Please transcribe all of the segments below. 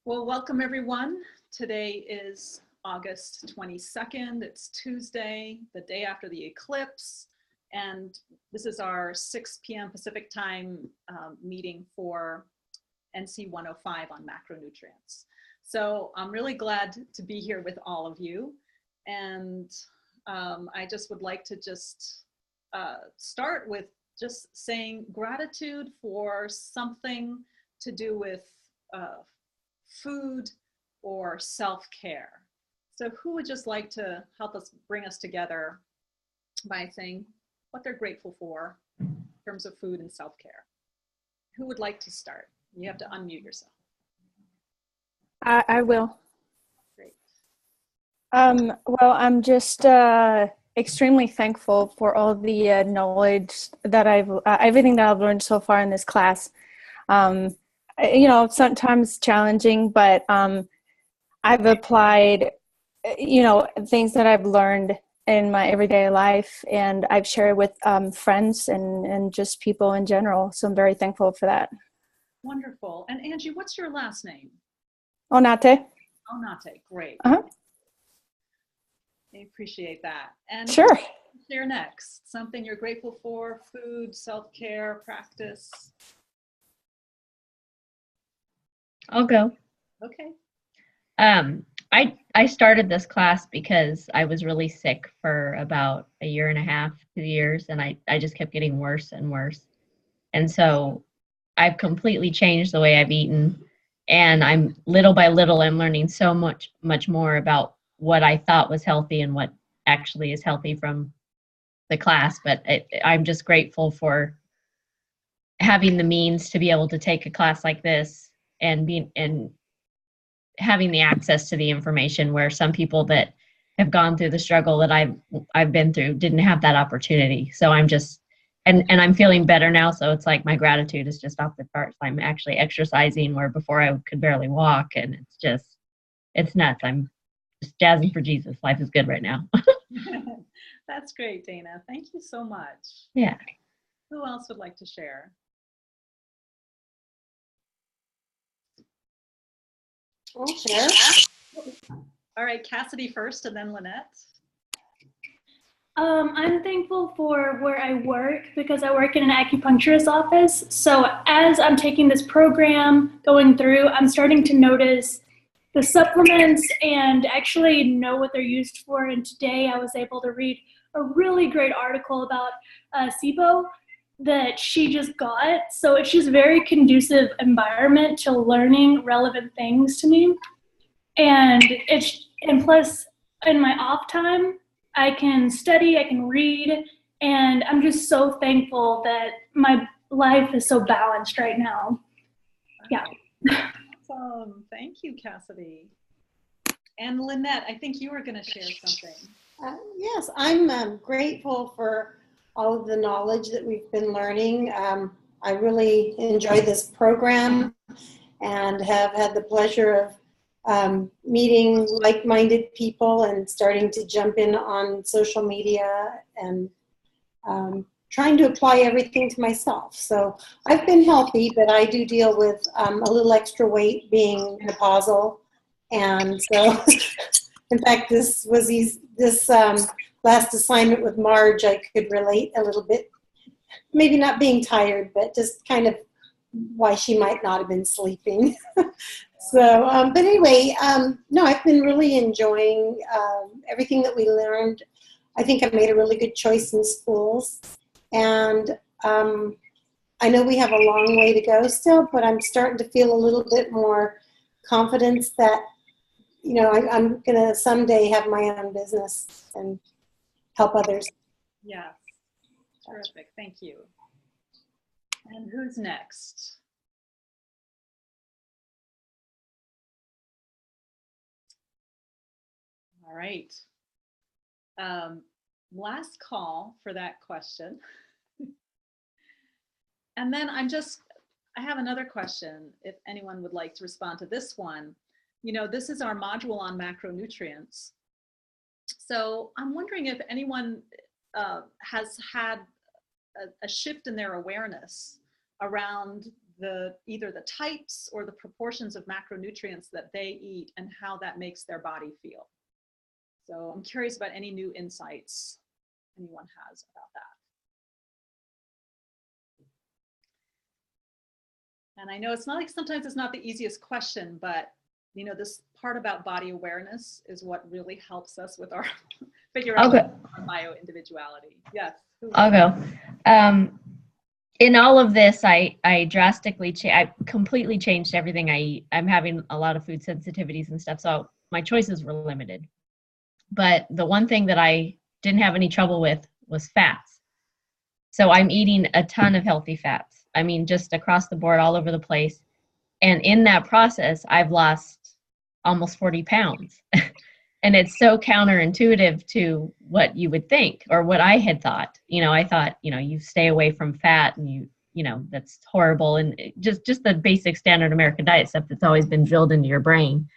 Well, welcome everyone. Today is August 22nd. It's Tuesday, the day after the eclipse. And this is our 6 p.m. Pacific time meeting for NC 105 on macronutrients. So I'm really glad to be here with all of you. And I just would like to start with just saying gratitude for something to do with food or self-care. So who would just like to help us bring us together by saying what they're grateful for in terms of food and self-care? Who would like to start? You have to unmute yourself. I will. Great. Well, I'm just extremely thankful for all the knowledge that everything that I've learned so far in this class. Sometimes challenging, but I've applied, things that I've learned in my everyday life, and I've shared with friends and just people in general. So I'm very thankful for that. Wonderful. And Angie, what's your last name? Onate. Onate, great. Uh-huh. I appreciate that. And sure. Share next. Something you're grateful for, food, self-care, practice. I'll go. Okay. I started this class because I was really sick for about a year and a half, 2 years, and I just kept getting worse and worse. And so I've completely changed the way I've eaten, and I'm little by little I'm learning so much more about what I thought was healthy and what actually is healthy from the class. But I'm just grateful for having the means to be able to take a class like this and having the access to the information, where some people that have gone through the struggle that I've been through didn't have that opportunity. So I'm just, and I'm feeling better now. So it's like my gratitude is just off the charts. I'm actually exercising where before I could barely walk, and it's nuts. I'm just jazzing for Jesus. Life is good right now. That's great, Dana. Thank you so much. Yeah. Who else would like to share? I'll share. All right, Cassidy first, and then Lynette. I'm thankful for where I work because I work in an acupuncturist office. So as I'm taking this program, going through, I'm starting to notice the supplements and actually know what they're used for. And today I was able to read a really great article about SIBO that she just got. So it's just very conducive environment to learning relevant things to me. And plus in my off time, I can study, I can read, and I'm just so thankful that my life is so balanced right now. Yeah. Awesome. Thank you, Cassidy. And Lynette, I think you were going to share something. Yes, I'm grateful for all of the knowledge that we've been learning. I really enjoy this program and have had the pleasure of meeting like-minded people and starting to jump in on social media and trying to apply everything to myself. So I've been healthy, but I do deal with a little extra weight being menopausal. And so, in fact, this last assignment with Marge, I could relate a little bit, maybe not being tired, but just kind of why she might not have been sleeping. So, but anyway, no, I've been really enjoying everything that we learned. I think I made a really good choice in schools. And I know we have a long way to go still, but I'm starting to feel a little bit more confidence that, I'm going to someday have my own business and help others. Yes, terrific. Thank you. And who's next? All right. Last call for that question. And then I have another question if anyone would like to respond to this one. This is our module on macronutrients. So I'm wondering if anyone has had a shift in their awareness around either the types or the proportions of macronutrients that they eat and how that makes their body feel. So I'm curious about any new insights anyone has about that. And I know it's not like sometimes it's not the easiest question, but you know, this part about body awareness is what really helps us with our figure out our bio individuality. Yes. I'll go. In all of this, I drastically I completely changed everything I eat. I'm having a lot of food sensitivities and stuff, so my choices were limited. But the one thing that I didn't have any trouble with was fats. So I'm eating a ton of healthy fats. I mean, just across the board, all over the place. And in that process, I've lost almost 40 pounds. And it's so counterintuitive to what you would think or what I had thought. You know, I thought, you know, you stay away from fat and you know, that's horrible. And just the basic standard American diet stuff that's always been drilled into your brain.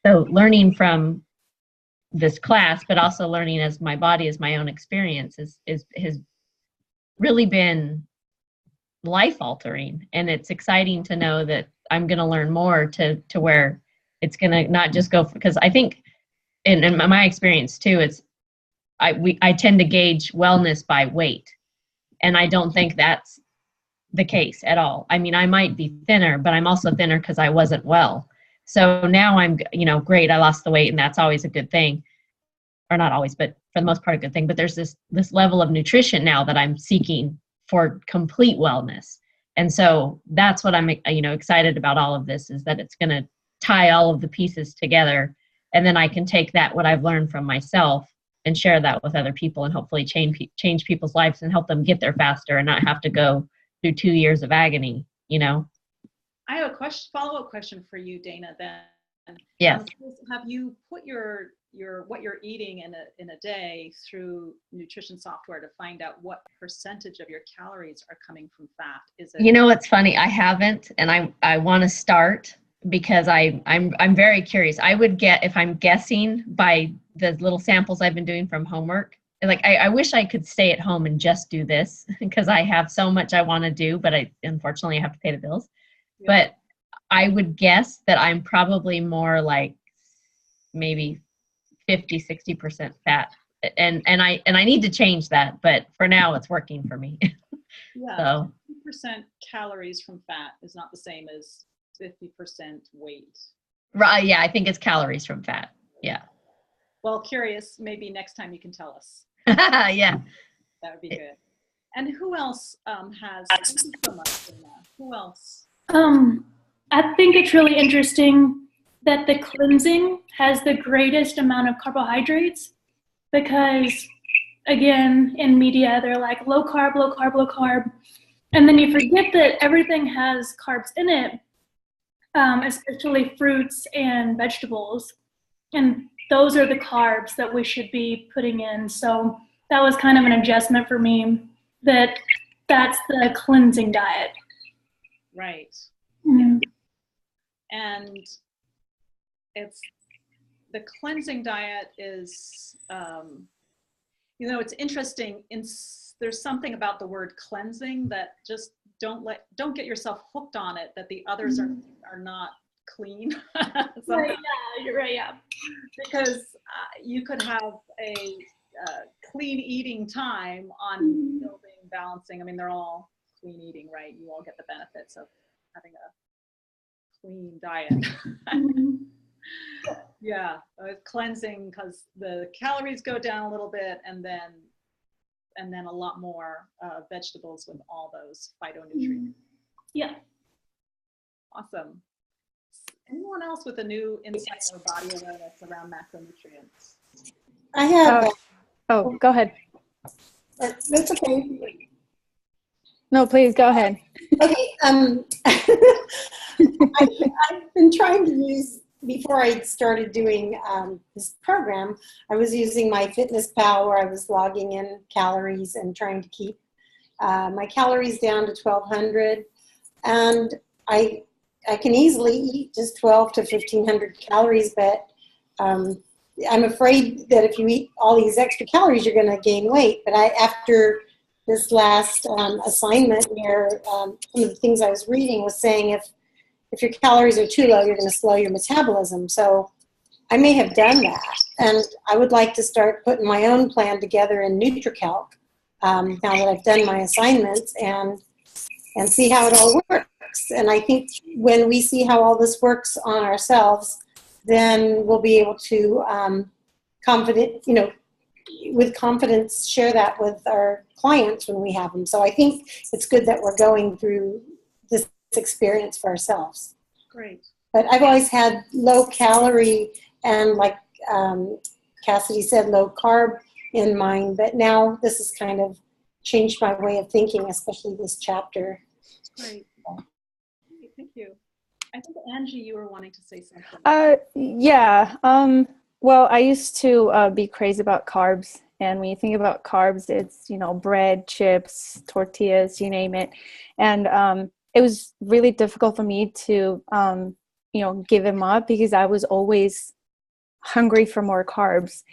So learning from this class, but also learning as my body, as my own experience has really been life altering. And it's exciting to know that I'm going to learn more to where it's going to not just go, because I think in my experience too, it's I tend to gauge wellness by weight, and I don't think that's the case at all. I mean, I might be thinner, but I'm also thinner because I wasn't well. So now I'm, you know, great. I lost the weight, and that's always a good thing, or not always, but for the most part, a good thing. But there's this level of nutrition now that I'm seeking for complete wellness, and so that's what I'm, you know, excited about. All of this is that it's going to tie all of the pieces together. And then I can take that, what I've learned from myself, and share that with other people and hopefully change people's lives and help them get there faster and not have to go through 2 years of agony, you know? I have a follow-up question for you, Dana, then. Yes. Have you put your what you're eating in a day through nutrition software to find out what percentage of your calories are coming from fat? Is it? You know what's funny? I haven't, and I want to start, because I'm very curious. I would get, if I'm guessing by the little samples I've been doing from homework, like I wish I could stay at home and just do this, because I have so much I want to do, but unfortunately I have to pay the bills. Yeah. But I would guess that I'm probably more like maybe 50-60% fat. And I need to change that, but for now it's working for me. Yeah. So 50% calories from fat is not the same as 50% weight. Right. Yeah, I think it's calories from fat. Yeah. Well, curious, maybe next time you can tell us. Yeah. That would be good. And who else has, thank you so much, Dana. Who else? I think it's really interesting that the cleansing has the greatest amount of carbohydrates, because again, in media, they're like low carb, low carb, low carb. And then you forget that everything has carbs in it. Especially fruits and vegetables. And those are the carbs that we should be putting in. So that was kind of an adjustment for me, that's the cleansing diet. Right. Mm-hmm. And it's the cleansing diet is, you know, it's interesting. There's something about the word cleansing that just don't get yourself hooked on it, that the others are not clean. Right, yeah, you're right, yeah. Because you could have a clean eating time on building, balancing. I mean, they're all clean eating, right? You all get the benefits of having a clean diet. Yeah, cleansing, because the calories go down a little bit, and then a lot more vegetables with all those phytonutrients. Yeah. Awesome. Anyone else with a new insight or body awareness around macronutrients? I have. Oh, go ahead. That's okay. No, please go ahead. Okay. I've been trying to use, before I started doing this program, I was using my FitnessPal, where I was logging in calories and trying to keep my calories down to 1,200. And I can easily eat just 1,200 to 1,500 calories, but I'm afraid that if you eat all these extra calories, you're going to gain weight. But after this last assignment where some of the things I was reading was saying if your calories are too low, you're going to slow your metabolism. So I may have done that, and I would like to start putting my own plan together in NutriCalc now that I've done my assignments and see how it all works. And I think when we see how all this works on ourselves, then we'll be able to with confidence share that with our clients when we have them. So I think it's good that we're going through this experience for ourselves. Great. But I've always had low calorie and, like Cassidy said, low carb in mind. But now this has kind of changed my way of thinking, especially this chapter. Great. Thank you. I think, Angie, you were wanting to say something. Yeah. Well, I used to be crazy about carbs. And when you think about carbs, it's, bread, chips, tortillas, you name it. And it was really difficult for me to, give them up because I was always hungry for more carbs.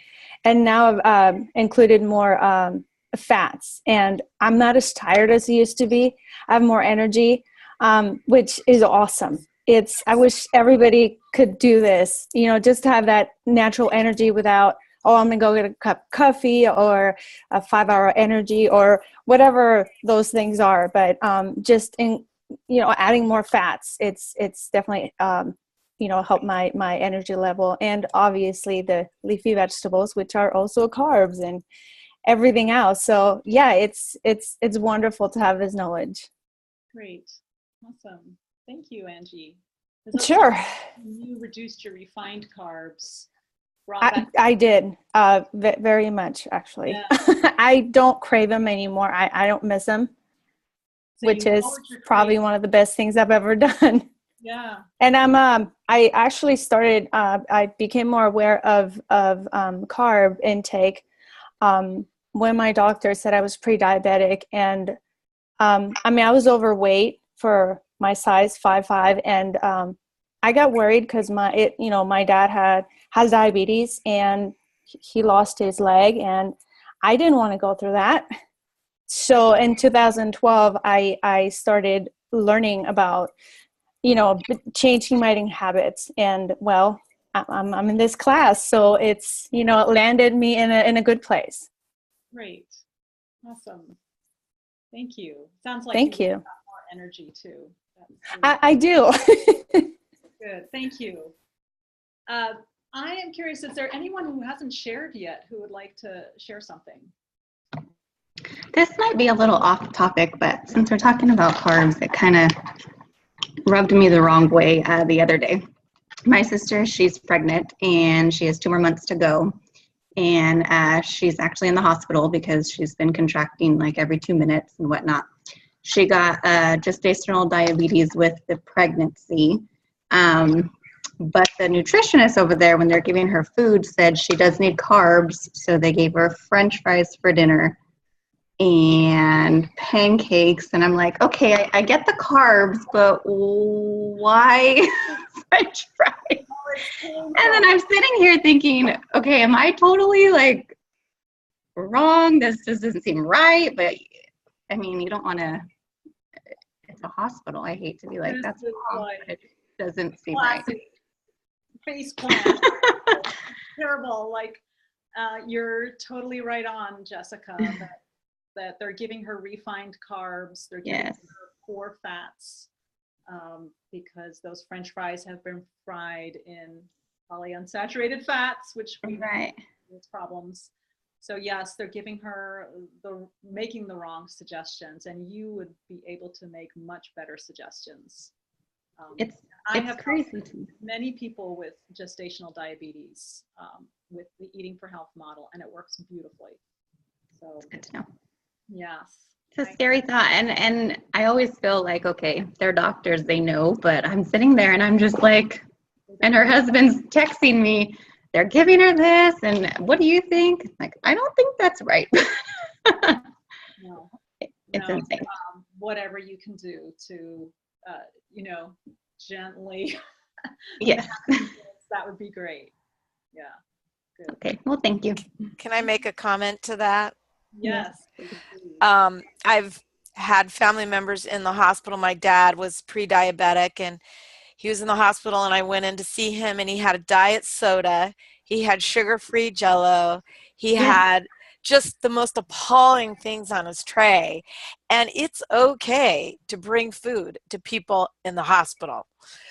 And now I've included more fats. And I'm not as tired as I used to be. I have more energy, which is awesome. I wish everybody could do this, just to have that natural energy without, I'm going to go get a cup of coffee or a 5-hour energy or whatever those things are. But just in, adding more fats, it's definitely, help my energy level. And obviously the leafy vegetables, which are also carbs and everything else. So yeah, it's wonderful to have this knowledge. Great. Awesome. Thank you, Angie. Sure. You reduced your refined carbs. I did very much, actually. Yeah. I don't crave them anymore. I don't miss them, So which is probably one of the best things I've ever done. Yeah. And I actually started. I became more aware of carb intake when my doctor said I was pre-diabetic, and I was overweight for my size, 5'5", and I got worried because my dad has diabetes and he lost his leg, and I didn't want to go through that. So in 2012, I started learning about changing my eating habits, and well, I'm in this class, so it's it landed me in a good place. Great. Awesome. Thank you. Sounds like Thank you. Got more energy too. I do. Good. Thank you. I am curious, is there anyone who hasn't shared yet who would like to share something? This might be a little off topic, but since we're talking about carbs, it kind of rubbed me the wrong way the other day. My sister, she's pregnant and she has 2 more months to go. And she's actually in the hospital because she's been contracting like every 2 minutes and whatnot. She got gestational diabetes with the pregnancy. But the nutritionist over there, when they're giving her food, said she does need carbs. So they gave her French fries for dinner and pancakes. And I'm like, okay, I get the carbs, but why French fries? And then I'm sitting here thinking, okay, am I totally like wrong? This just doesn't seem right. But I mean, you don't want to, it's a hospital. I hate to be like, that's wrong, but it doesn't seem right. Face plant. Terrible. Like, you're totally right on, Jessica, that they're giving her refined carbs. They're giving her poor fats because those French fries have been fried in polyunsaturated fats, which we know has problems. So yes, they're giving her making the wrong suggestions, and you would be able to make much better suggestions. It's crazy to me. Many people with gestational diabetes with the Eating for Health model, and it works beautifully. So it's good to know. Yes. It's a scary thought. And I always feel like, okay, they're doctors, they know, but I'm sitting there and I'm just like, and her husband's texting me, they're giving her this, and what do you think? Like, I don't think that's right. No. It's insane. Whatever you can do to, gently. Yes. That would be great. Yeah. Good. Okay. Well, thank you. Can I make a comment to that? Yes. I've had family members in the hospital. My dad was pre-diabetic and he was in the hospital, and I went in to see him, and he had a diet soda. He had sugar-free Jell-O. He had just the most appalling things on his tray. And it's okay to bring food to people in the hospital.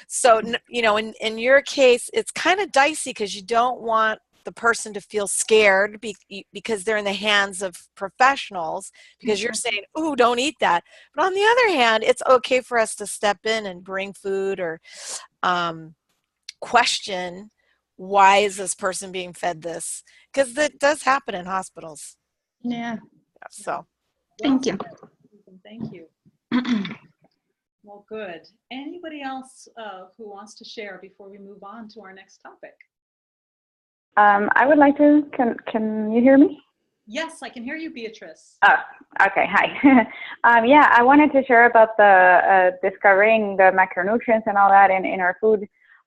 So, in your case, it's kind of dicey because you don't want the person to feel scared because they're in the hands of professionals, because you're saying, "Ooh, don't eat that." But on the other hand, it's okay for us to step in and bring food or question, why is this person being fed this? Because that does happen in hospitals. Yeah. So, Thank you. Thank you. Well, good. Anybody else who wants to share before we move on to our next topic? I would like to, can you hear me? Yes, I can hear you, Beatrice. Oh, okay, hi. Yeah, I wanted to share about the discovering the macronutrients and all that in our food.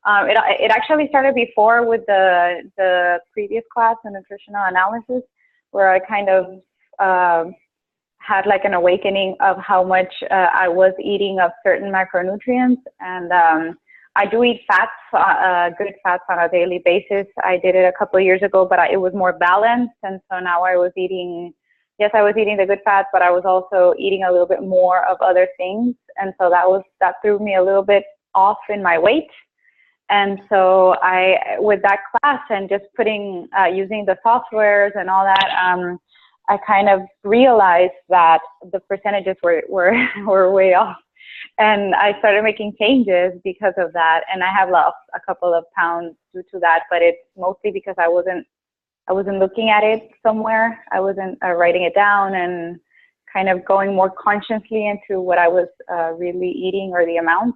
It actually started before with the previous class, the nutritional analysis, where I kind of had like an awakening of how much I was eating of certain macronutrients. And I do eat fats, good fats on a daily basis. I did it a couple of years ago, but it was more balanced. And so now I was eating, yes, I was eating the good fats, but I was also eating a little bit more of other things. And so that threw me a little bit off in my weight. And so with that class and just using the softwares and all that, I kind of realized that the percentages were way off. And I started making changes because of that. And I have lost a couple of pounds due to that, but it's mostly because I wasn't looking at it somewhere. I wasn't writing it down and kind of going more consciously into what I was really eating or the amount.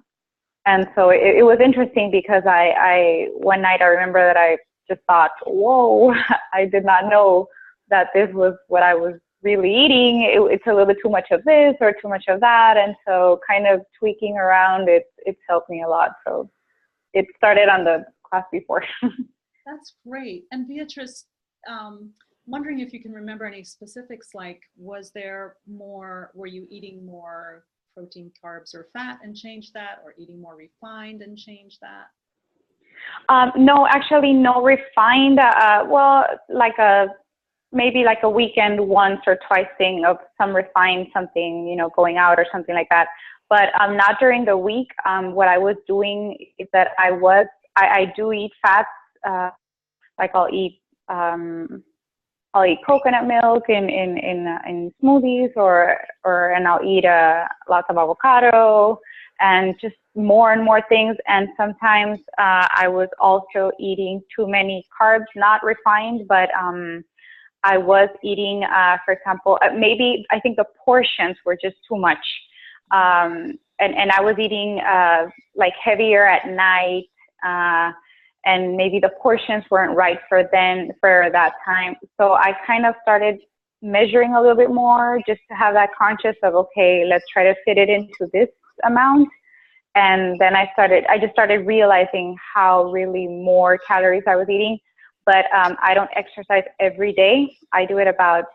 And so it was interesting because one night I remember that I just thought, whoa, I did not know that this was what I was really eating. It's a little bit too much of this or too much of that. And so kind of tweaking around, it's helped me a lot. So it started on the class before. That's great. And Beatrice, wondering if you can remember any specifics, like were you eating more protein, carbs, or fat and change that, or eating more refined and change that? No, actually no refined. Well, maybe like a weekend once or twice thing of some refined something, going out or something like that. But not during the week. What I was doing is that I do eat fats. Like I'll eat coconut milk in smoothies and I'll eat lots of avocado and just more and more things. And sometimes I was also eating too many carbs, not refined, but I was eating, for example, maybe I think the portions were just too much. And I was eating like heavier at night, and maybe the portions weren't right for that time. So I kind of started measuring a little bit more just to have that conscious of, okay, let's try to fit it into this amount. And then I just started realizing how really more calories I was eating. But I don't exercise every day. I do it about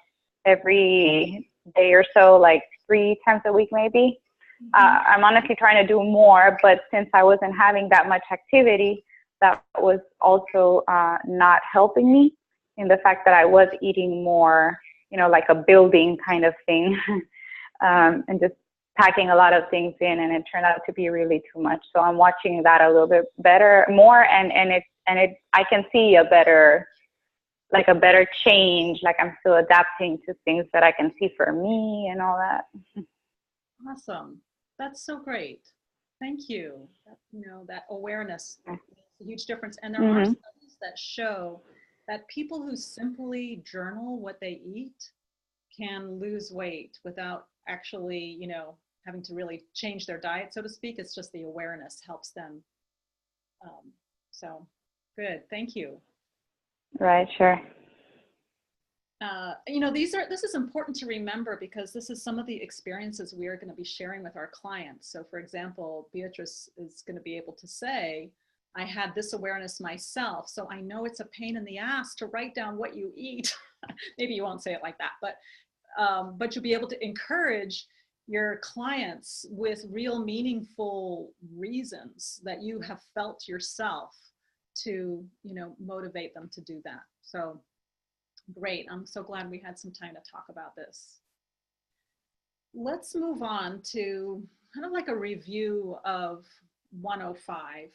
every day or so, like 3 times a week maybe. I'm honestly trying to do more, but since I wasn't having that much activity, that was also not helping me in the fact that I was eating more, like a building kind of thing, and just packing a lot of things in, and it turned out to be really too much. So I'm watching that a little bit more, and I can see a better change. Like I'm still adapting to things that I can see for me and all that. Awesome. That's so great. Thank you. That awareness makes a huge difference. And there are studies that show that people who simply journal what they eat can lose weight without actually, having to really change their diet, so to speak. It's just the awareness helps them. So good. Thank you. Right. Sure. This is important to remember because this is some of the experiences we are going to be sharing with our clients. So for example, Beatrice is going to be able to say, I had this awareness myself, so I know it's a pain in the ass to write down what you eat. Maybe you won't say it like that, but but you'll be able to encourage your clients with real meaningful reasons that you have felt yourself to, motivate them to do that. So great. I'm so glad we had some time to talk about this. Let's move on to kind of like a review of 105.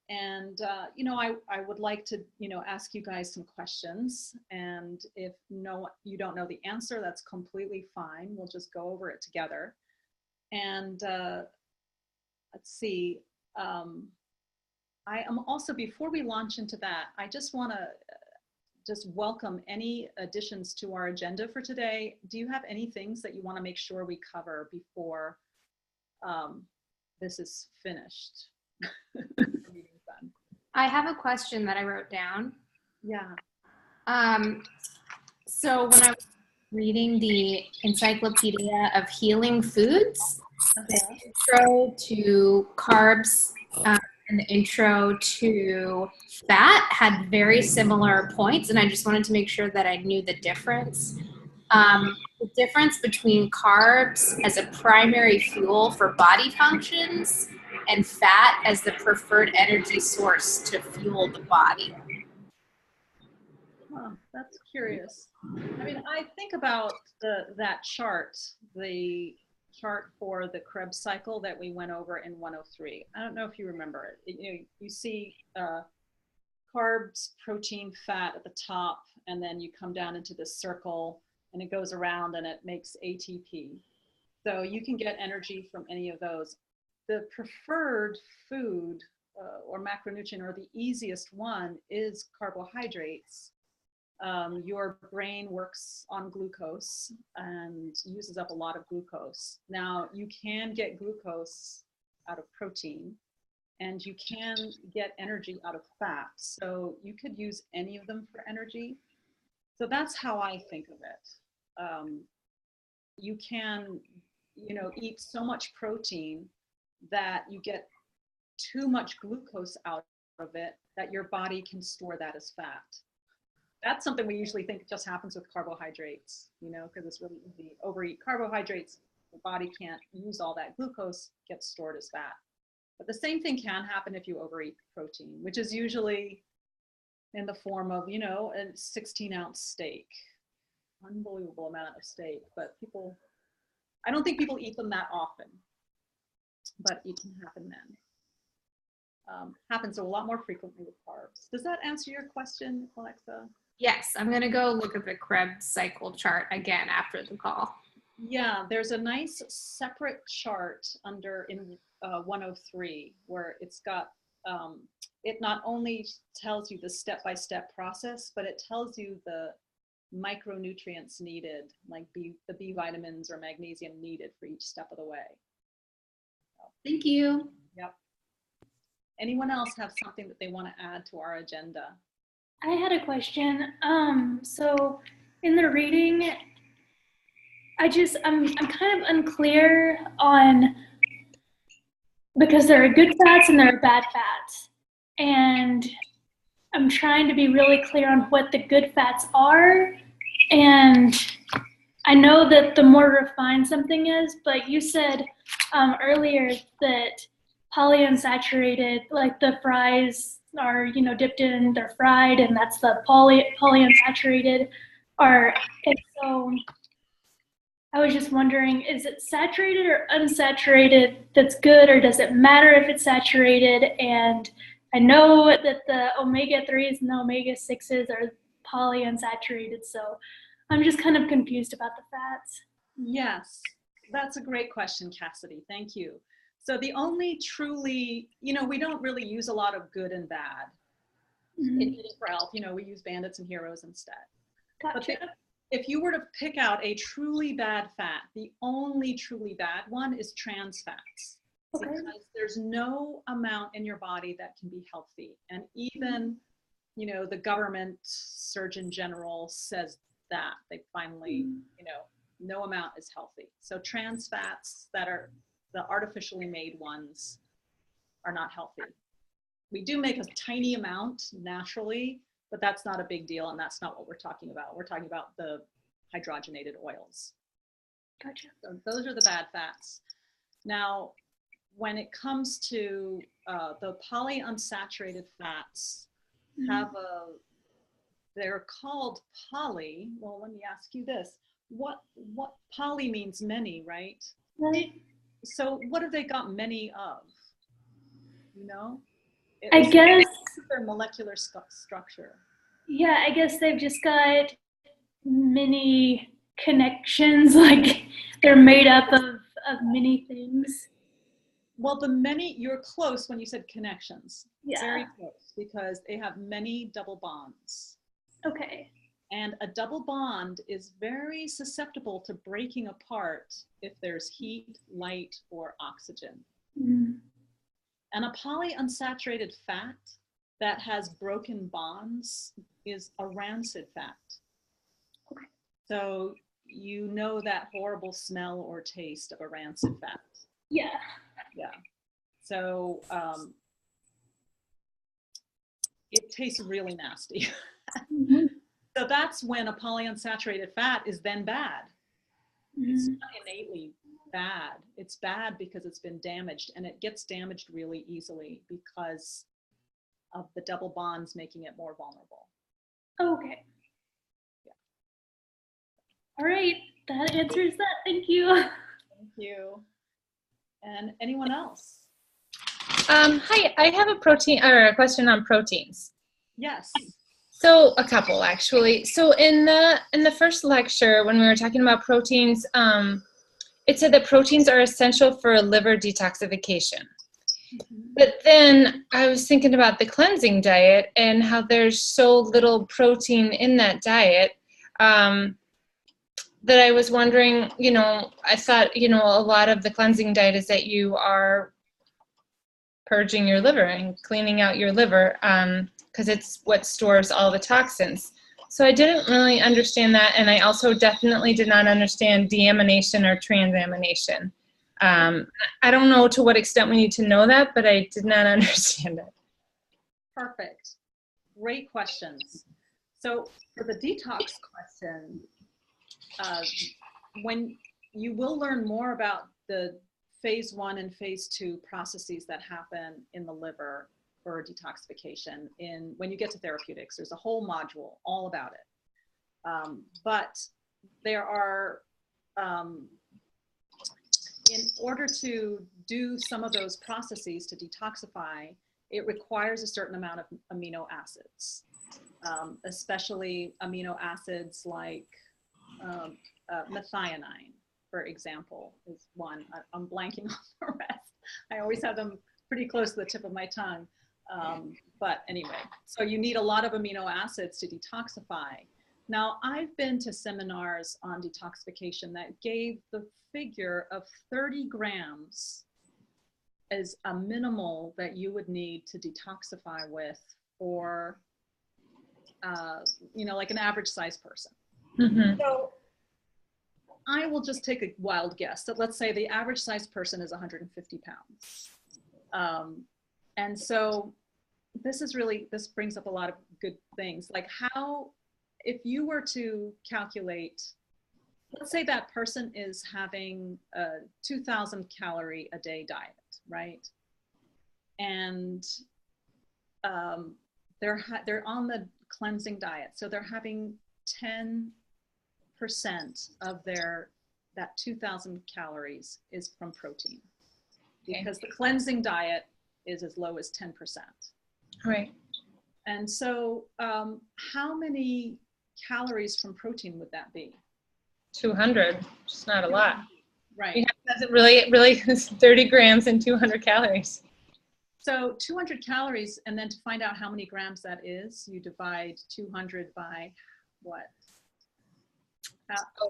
And, I would like to, ask you guys some questions. And if you don't know the answer, that's completely fine. We'll just go over it together. And let's see. I am also, before we launch into that, I just want to just welcome any additions to our agenda for today. Do you have any things that you want to make sure we cover before this is finished? I have a question that I wrote down. Yeah. So when I was reading the Encyclopedia of Healing Foods, the intro to carbs and the intro to fat had very similar points, and I just wanted to make sure that I knew the difference. The difference between carbs as a primary fuel for body functions and fat as the preferred energy source to fuel the body. Huh, that's curious. I mean, I think about that chart, the chart for the Krebs cycle that we went over in 103. I don't know if you remember it. You see carbs, protein, fat at the top, and then you come down into this circle and it goes around and it makes ATP. So you can get energy from any of those. The preferred food or macronutrient, or the easiest one, is carbohydrates. Your brain works on glucose and uses up a lot of glucose. Now, you can get glucose out of protein, and you can get energy out of fat. So you could use any of them for energy. So that's how I think of it. You can, eat so much protein that you get too much glucose out of it that your body can store that as fat. That's something we usually think just happens with carbohydrates, because it's really easy. Overeat carbohydrates, the body can't use all that glucose, gets stored as fat. But the same thing can happen if you overeat protein, which is usually in the form of, a 16-ounce steak. Unbelievable amount of steak, but I don't think people eat them that often, but it can happen then. Happens a lot more frequently with carbs. Does that answer your question, Alexa? Yes, I'm going to go look at the Krebs cycle chart again after the call. Yeah, there's a nice separate chart in 103 where it's got, it not only tells you the step-by-step process, but it tells you the micronutrients needed, like the B vitamins or magnesium needed for each step of the way. Thank you. Yep. Anyone else have something that they want to add to our agenda? I had a question. So in the reading, I'm kind of unclear on, because there are good fats and there are bad fats. And I'm trying to be really clear on what the good fats are. And I know that the more refined something is, but you said earlier that polyunsaturated, like the fries are, dipped in, they're fried, and that's the polyunsaturated are. And so I was just wondering, is it saturated or unsaturated that's good, or does it matter if it's saturated? And I know that the omega-3s and the omega-6s are polyunsaturated, so I'm just kind of confused about the fats. Yes, that's a great question, Cassidy. Thank you. So the only truly, we don't really use a lot of good and bad in eating for health. We use bandits and heroes instead. Gotcha. But if you were to pick out a truly bad fat, the only truly bad one is trans fats. Okay. Because there's no amount in your body that can be healthy. And even, the government Surgeon General says that. They finally, no amount is healthy. So trans fats that are the artificially made ones are not healthy. We do make a tiny amount naturally, but that's not a big deal, and that's not what we're talking about. We're talking about the hydrogenated oils. Gotcha. So those are the bad fats. Now, when it comes to the polyunsaturated fats, they're called poly. Well, let me ask you this. What poly means many, right? Right. So what have they got many of? You know? I guess. Their molecular structure. Yeah, I guess they've just got many connections, like they're made up of many things. Well, you're close when you said connections. Yeah. Very close, because they have many double bonds. Okay. And a double bond is very susceptible to breaking apart if there's heat, light, or oxygen. Mm. And a polyunsaturated fat that has broken bonds is a rancid fat. Okay. So you know that horrible smell or taste of a rancid fat. Yeah. Yeah. So it tastes really nasty. Mm-hmm. So that's when a polyunsaturated fat is then bad. Mm-hmm. It's not innately bad. It's bad because it's been damaged, and it gets damaged really easily because of the double bonds making it more vulnerable. Okay. Yeah. All right. That answers that. Thank you. Thank you. And anyone else? Hi, I have a question on proteins. Yes. So a couple actually. So in the first lecture when we were talking about proteins, it said that proteins are essential for liver detoxification. Mm-hmm. But then I was thinking about the cleansing diet and how there's so little protein in that diet, that I was wondering, I thought, a lot of the cleansing diet is that you are purging your liver and cleaning out your liver, because it's what stores all the toxins. So I didn't really understand that, and I also definitely did not understand deamination or transamination. I don't know to what extent we need to know that, but I did not understand it. Perfect. Great questions. So for the detox question, when you will learn more about the phase 1 and phase 2 processes that happen in the liver for detoxification. When you get to therapeutics, there's a whole module all about it. But there are, in order to do some of those processes to detoxify, it requires a certain amount of amino acids, especially amino acids like methionine, for example, is one. I'm blanking on the rest. I always have them pretty close to the tip of my tongue. But anyway, so you need a lot of amino acids to detoxify. Now, I've been to seminars on detoxification that gave the figure of 30 grams as a minimal that you would need to detoxify with for, like an average size person. Mm-hmm. So I will just take a wild guess that let's say the average size person is 150 pounds. And so this brings up a lot of good things. Like if you were to calculate, let's say that person is having a 2,000 calorie a day diet, right? And they're on the cleansing diet. So they're having 10% of that 2,000 calories is from protein, because the cleansing diet is as low as 10%. Right. And so how many calories from protein would that be? 200, just not a lot. Right. That's really 30 grams and 200 calories. So 200 calories, and then to find out how many grams that is, you divide 200 by what?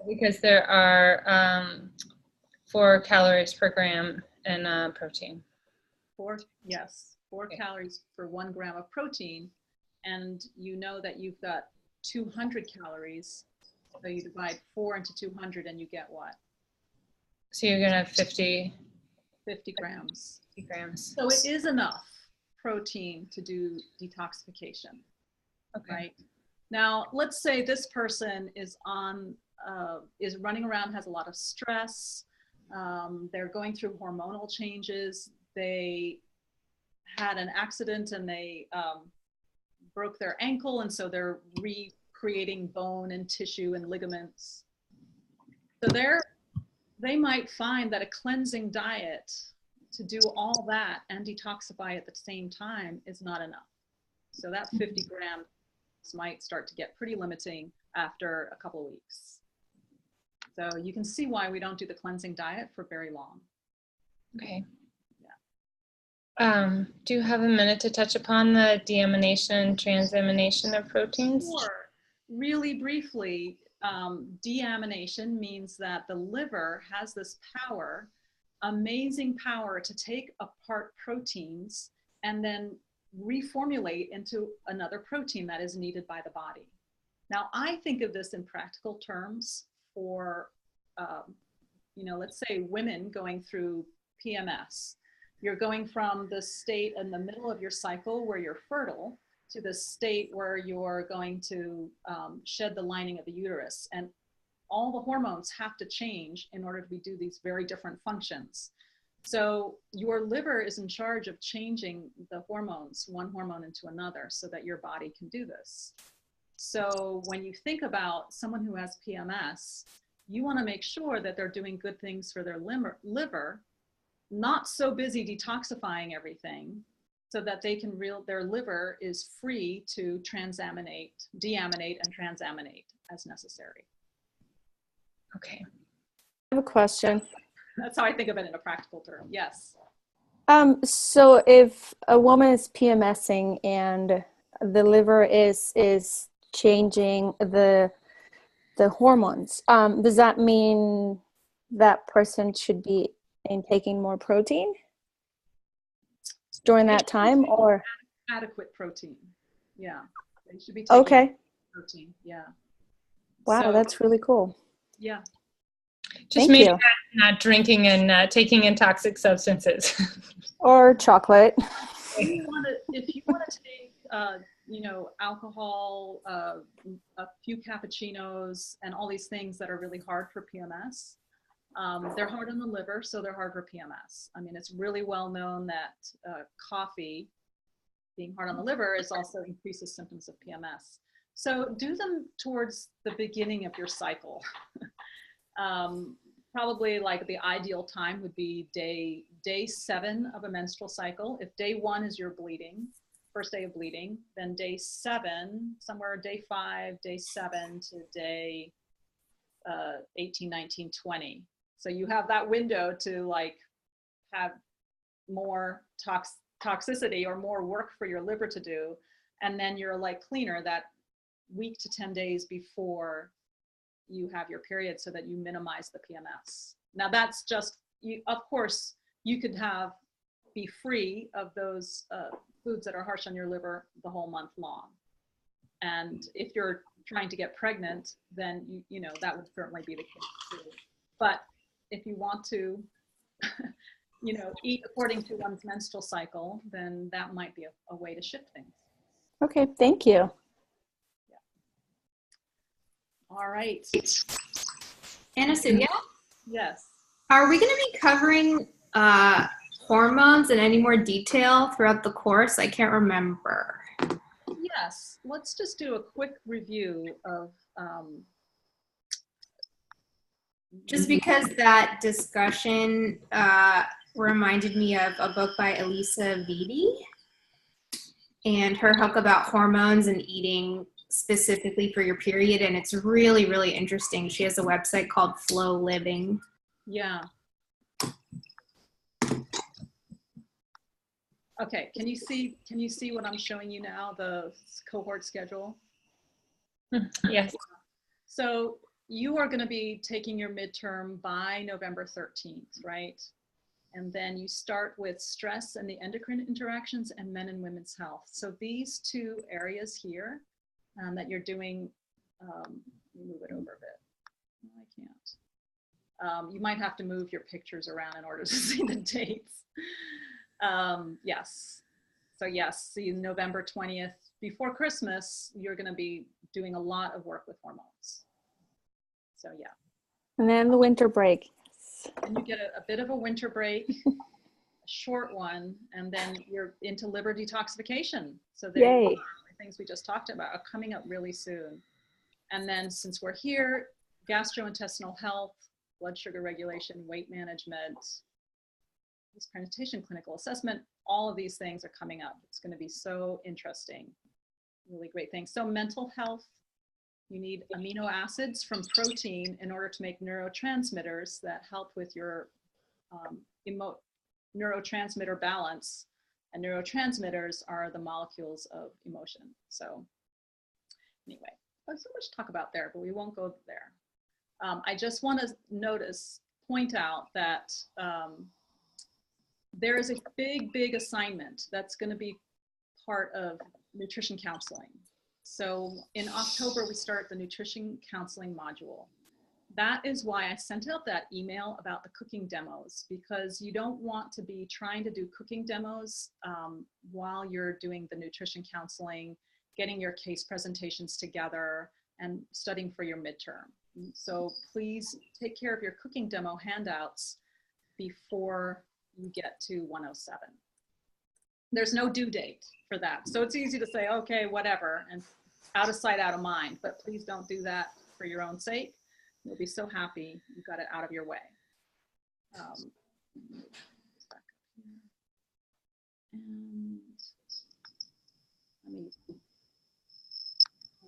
Because there are 4 calories per gram in protein. 4 calories for 1 gram of protein, and you know that you've got 200 calories, so you divide 4 into 200 and you get what? So you're gonna have 50 grams. 50 grams. So it is enough protein to do detoxification. Okay. Right? Now, let's say this person is on is running around, has a lot of stress. They're going through hormonal changes. They had an accident and they broke their ankle, and so they're recreating bone and tissue and ligaments. So they might find that a cleansing diet to do all that and detoxify at the same time is not enough. So that 50 grams might start to get pretty limiting after a couple of weeks. So you can see why we don't do the cleansing diet for very long. Okay. Do you have a minute to touch upon the deamination, transamination of proteins? Sure. Really briefly, deamination means that the liver has this power, amazing power, to take apart proteins and then reformulate into another protein that is needed by the body. Now, I think of this in practical terms for, let's say women going through PMS. You're going from the state in the middle of your cycle where you're fertile to the state where you're going to shed the lining of the uterus. And all the hormones have to change in order to do these very different functions. So your liver is in charge of changing the hormones, one hormone into another, so that your body can do this. So when you think about someone who has PMS, you want to make sure that they're doing good things for their liver, not so busy detoxifying everything, so that they can their liver is free to deaminate and transaminate as necessary. Okay. I have a question. That's how I think of it in a practical term. Yes. So if a woman is PMSing and the liver is changing the hormones, does that mean that person should be taking more protein during that time, or adequate protein? Yeah, they should be taking protein. Yeah. Wow, so, that's really cool. Yeah. Just maybe not drinking and taking in toxic substances. Or chocolate. If you want to take, alcohol, a few cappuccinos, and all these things that are really hard for PMS, they're hard on the liver, so they're hard for PMS. I mean, it's really well known that coffee, being hard on the liver, is also increases symptoms of PMS. So do them towards the beginning of your cycle. Probably like the ideal time would be day 7 of a menstrual cycle. If day 1 is your bleeding, first day of bleeding, then day 7, somewhere day 5, day 7 to day 18, 19, 20. So you have that window to like have more toxicity or more work for your liver to do. And then you're like cleaner that week to 10 days before you have your period, so that you minimize the PMS. Now that's just, of course, you could be free of those foods that are harsh on your liver the whole month long. And if you're trying to get pregnant, then that would certainly be the case too. But if you want to, eat according to one's menstrual cycle, then that might be a way to shift things. Okay, thank you. All right. Anasuya? Yes. Are we going to be covering hormones in any more detail throughout the course? I can't remember. Yes. Let's just do a quick review of... just because that discussion reminded me of a book by Elisa Vitti and her hook about hormones and eating specifically for your period, and it's really, really interesting. She has a website called Flow Living. Yeah. Okay, can you see what I'm showing you now, the cohort schedule? Yes. So you are going to be taking your midterm by November 13th, right? And then you start with stress and the endocrine interactions and men and women's health. So these 2 areas here that you're doing, let me move it over a bit. No, I can't. You might have to move your pictures around in order to see the dates. Yes. So yes, see November 20th, before Christmas, you're going to be doing a lot of work with hormones. So yeah. And then the winter break. And you get a bit of a winter break, a short one, and then you're into liver detoxification. So there Yay. you are. The things we just talked about are coming up really soon. And then since we're here, gastrointestinal health, blood sugar regulation, weight management, presentation, clinical assessment, all of these things are coming up. It's going to be so interesting. Really great things. So mental health, you need amino acids from protein in order to make neurotransmitters that help with your neurotransmitter balance. And neurotransmitters are the molecules of emotion. So anyway, there's so much to talk about there, but we won't go there. I just want to point out that there is a big assignment that's going to be part of nutrition counseling. So in October, we start the nutrition counseling module. That is why I sent out that email about the cooking demos, because you don't want to be trying to do cooking demos while you're doing the nutrition counseling, getting your case presentations together, and studying for your midterm. So please take care of your cooking demo handouts before you get to 107. There's no due date for that. So it's easy to say, okay, whatever, and out of sight, out of mind, but please don't do that for your own sake. You'll be so happy you got it out of your way. And let me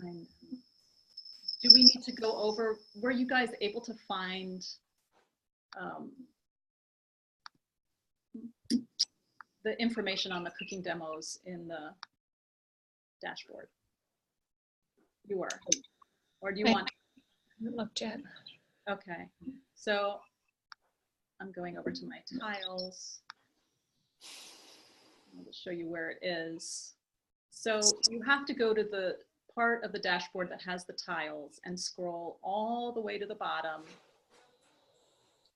find, do we need to go over, were you guys able to find the information on the cooking demos in the dashboard? You were, or do you want? I haven't looked yet. Okay, so I'm going over to my tiles. I'll just show you where it is. So you have to go to the part of the dashboard that has the tiles and scroll all the way to the bottom.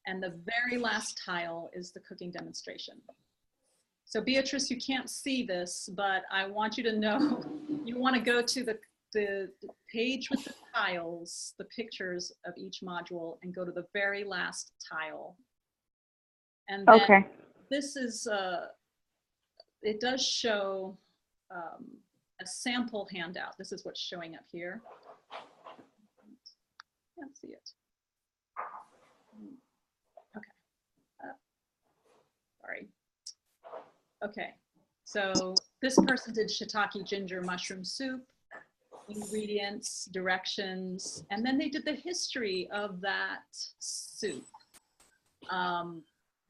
And the very last tile is the cooking demonstration. So Beatrice, you can't see this, but I want you to know, you want to go to the page with the tiles, the pictures of each module, and go to the very last tile. And then Okay. this is, it does show a sample handout. This is what's showing up here. Can't see it. Okay. Sorry. Okay. So this person did shiitake ginger mushroom soup, ingredients, directions, and then they did the history of that soup.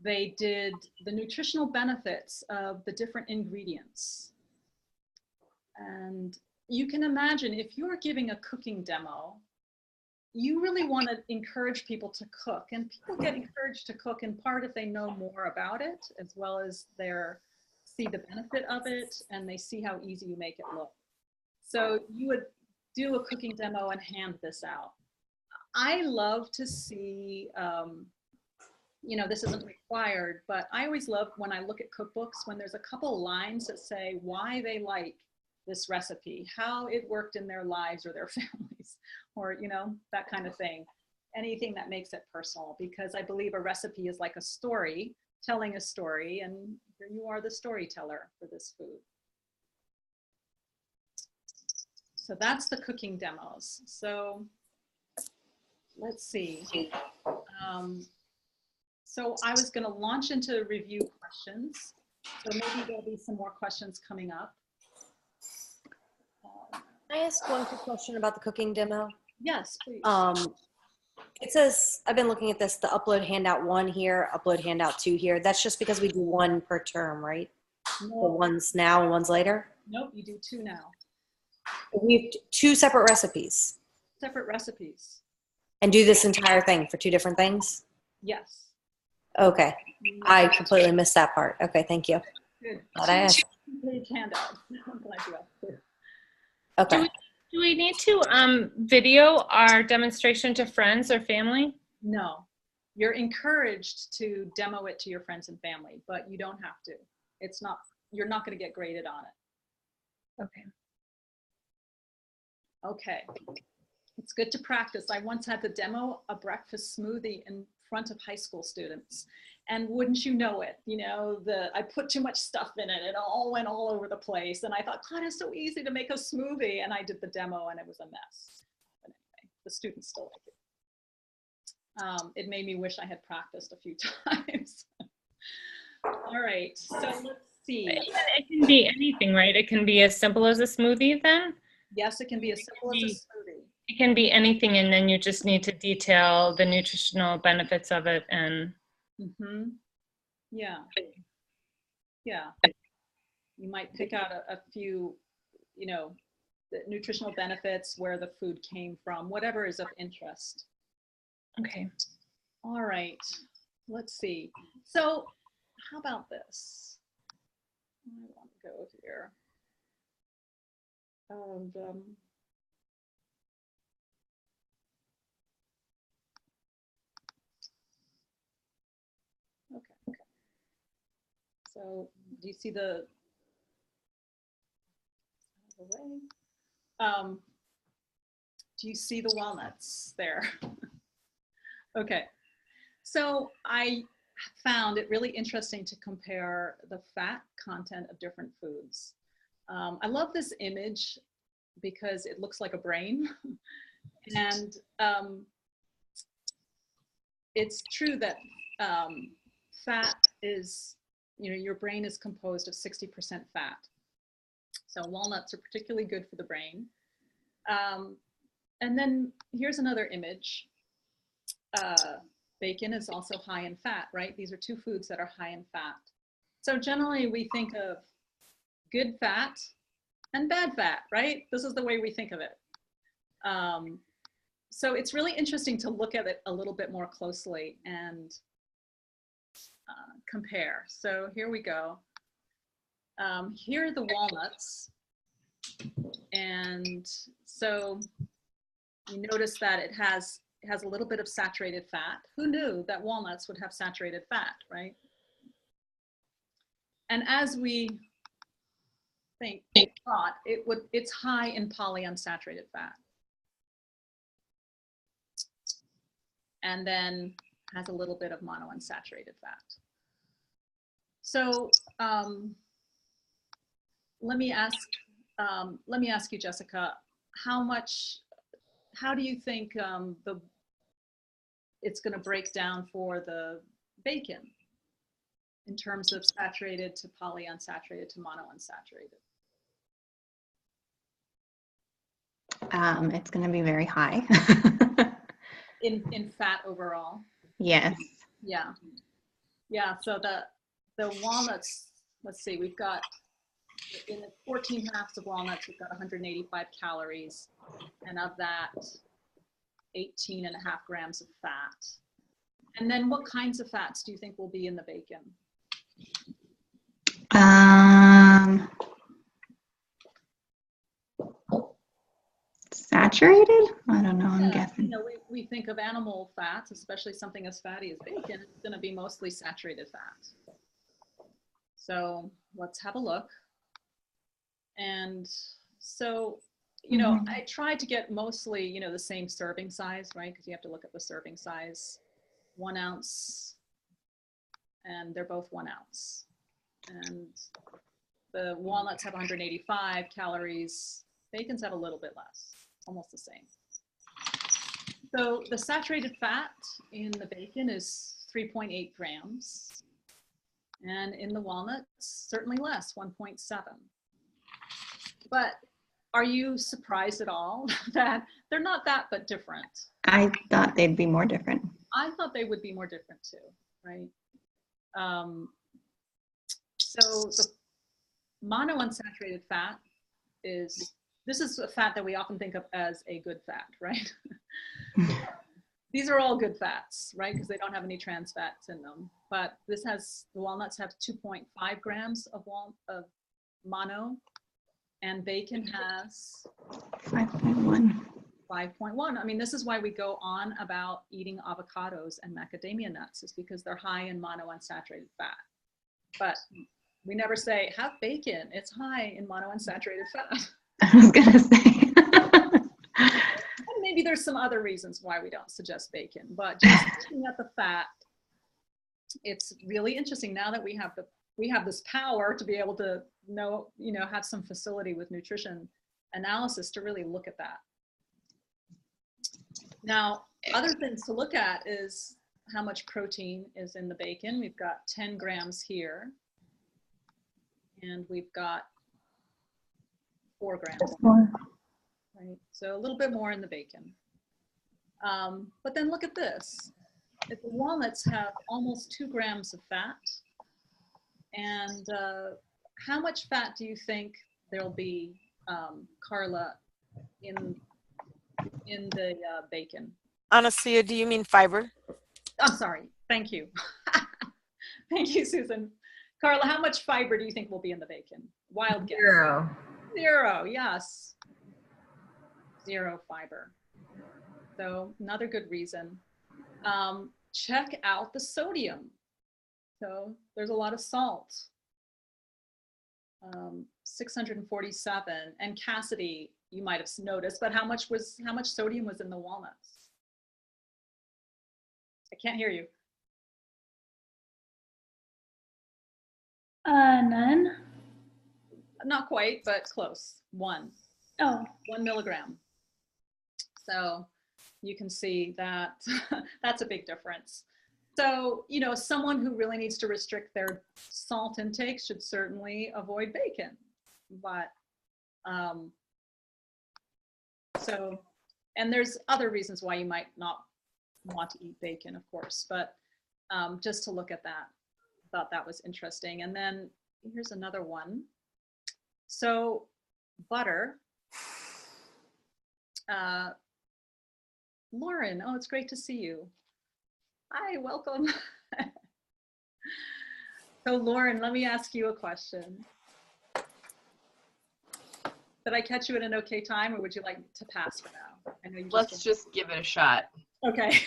They did the nutritional benefits of the different ingredients. And you can imagine if you're giving a cooking demo, you really want to encourage people to cook, and people get encouraged to cook in part if they know more about it, as well as they see the benefit of it and they see how easy you make it look. So you would do a cooking demo and hand this out. I love to see, you know, this isn't required, but I always love when I look at cookbooks when there's a couple lines that say why they like this recipe, how it worked in their lives or their families, or, you know, that kind of thing. Anything that makes it personal, because I believe a recipe is like a story, telling a story, and here you are the storyteller for this food. So that's the cooking demos. So let's see. So I was going to launch into review questions. So maybe there'll be some more questions coming up. Can I ask one quick question about the cooking demo? Yes, please. It says, I've been looking at this, the upload handout 1 here, upload handout 2 here. That's just because we do 1 per term, right? No. The one's now and one's later? Nope, you do 2 now. We have 2 separate recipes. Separate recipes. And do this entire thing for 2 different things? Yes. Okay. I completely missed that part. Okay, thank you. Good. Glad I asked. Page handout. I'm glad you asked. Okay. Do we need to video our demonstration to friends or family? No. You're encouraged to demo it to your friends and family, but you don't have to. It's not, you're not going to get graded on it. Okay. Okay. It's good to practice. I once had to demo a breakfast smoothie in front of high school students. And wouldn't you know it, I put too much stuff in it. It all went all over the place. And I thought, God, it's so easy to make a smoothie. And I did the demo and it was a mess. But anyway, the students still like it. It made me wish I had practiced a few times. All right, so let's see. It can be anything, right? It can be as simple as a smoothie then? Yes, it can be as simple as a smoothie. It can be anything, and then you just need to detail the nutritional benefits of it. And yeah, you might pick out a few, the nutritional benefits, where the food came from, whatever is of interest. Okay. All right, let's see. So how about this? I want to go here. And okay. So do you see the way? Do you see the walnuts there? Okay. So I found it really interesting to compare the fat content of different foods. I love this image because it looks like a brain. And it's true that fat is, your brain is composed of 60% fat. So walnuts are particularly good for the brain. And then here's another image. Bacon is also high in fat, right? These are two foods that are high in fat. So generally we think of good fat and bad fat, right? This is the way we think of it. So it's really interesting to look at it a little bit more closely and compare. So here we go. Here are the walnuts. And so you notice that it has a little bit of saturated fat. Who knew that walnuts would have saturated fat, right? And as we thought, it's high in polyunsaturated fat. And then has a little bit of monounsaturated fat. So let me ask you, Jessica, how do you think it's going to break down for the bacon in terms of saturated to polyunsaturated to monounsaturated? It's going to be very high. in fat overall? Yes. Yeah. So the walnuts, let's see, we've got in the 14 halves of walnuts, we've got 185 calories, and of that 18.5 grams of fat. And then what kinds of fats do you think will be in the bacon? Saturated? I don't know, I'm guessing. We think of animal fats, especially something as fatty as bacon, it's going to be mostly saturated fat. So let's have a look. And so, I tried to get mostly, the same serving size, right? Because you have to look at the serving size. 1 ounce, and they're both 1 ounce. And the walnuts have 185 calories. Bacons have a little bit less, almost the same. So the saturated fat in the bacon is 3.8 grams. And in the walnuts, certainly less, 1.7. But are you surprised at all that they're not that but different? I thought they'd be more different. I thought they would be more different too, right? So the monounsaturated fat this is a fat that we often think of as a good fat, right? These are all good fats, right? Because they don't have any trans fats in them. But the walnuts have 2.5 grams of mono, and bacon has 5.1. 5.1. I mean, this is why we go on about eating avocados and macadamia nuts, is because they're high in monounsaturated fat. But we never say, have bacon, it's high in monounsaturated fat. I was going to say. And maybe some other reasons why we don't suggest bacon, but just looking at the fat, it's really interesting now that we have this power to be able to know, have some facility with nutrition analysis to really look at that. Now, other things to look at is how much protein is in the bacon. We've got 10 grams here, and we've got 4 grams. Right? So a little bit more in the bacon. But then look at this. If the walnuts have almost 2 grams of fat, and how much fat do you think there'll be, Carla, in the bacon? Anasuya, do you mean fiber? I'm sorry. Thank you. Thank you, Susan. Carla, how much fiber do you think will be in the bacon? Wild guess. 0. 0, yes. 0 fiber. So another good reason. Check out the sodium. So there's a lot of salt. 647. And Cassidy, you might have noticed, but how much sodium was in the walnuts? I can't hear you. None. Not quite, but close. 1. Oh. 1 milligram. So you can see that that's a big difference. So, someone who really needs to restrict their salt intake should certainly avoid bacon. But, and there's other reasons why you might not want to eat bacon, of course, but just to look at that, I thought that was interesting. And then here's another one. So butter. Lauren, oh, it's great to see you. Hi, welcome. So Lauren, let me ask you a question. Did I catch you at an okay time, or would you like to pass for now? I know you Let's just give it a shot. Okay.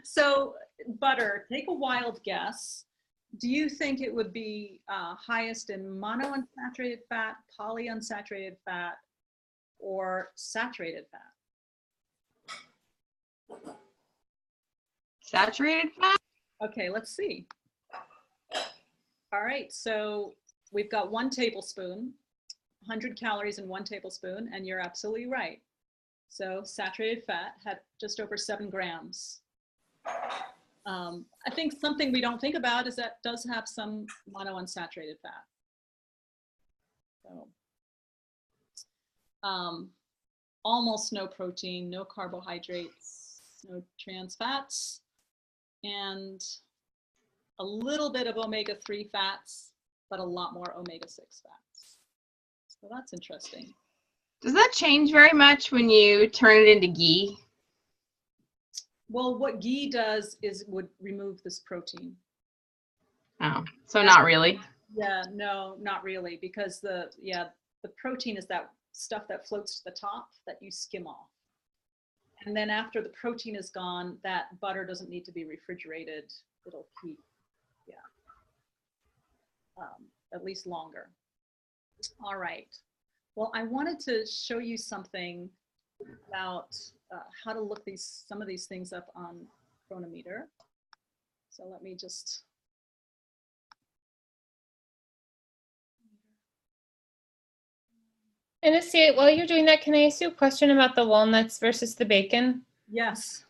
So butter, take a wild guess. Do you think it would be highest in monounsaturated fat, polyunsaturated fat, or saturated fat? Saturated fat? Okay, let's see. All right, so we've got 1 tablespoon, 100 calories in 1 tablespoon, and you're absolutely right. So saturated fat had just over 7 grams. I think something we don't think about is that does have some monounsaturated fat. So almost no protein, no carbohydrates, no trans fats, and a little bit of omega-3 fats, but a lot more omega-6 fats. So that's interesting. Does that change very much when you turn it into ghee? Well, what ghee does is would remove this protein. Oh, so not really? Yeah, no, not really, because the protein is that stuff that floats to the top that you skim off. And then after the protein is gone, that butter doesn't need to be refrigerated. It'll keep, at least longer. All right. Well, I wanted to show you something about how to look some of these things up on Chronometer. So let me just. Anasuya, while you're doing that, can I ask you a question about the walnuts versus the bacon? Yes.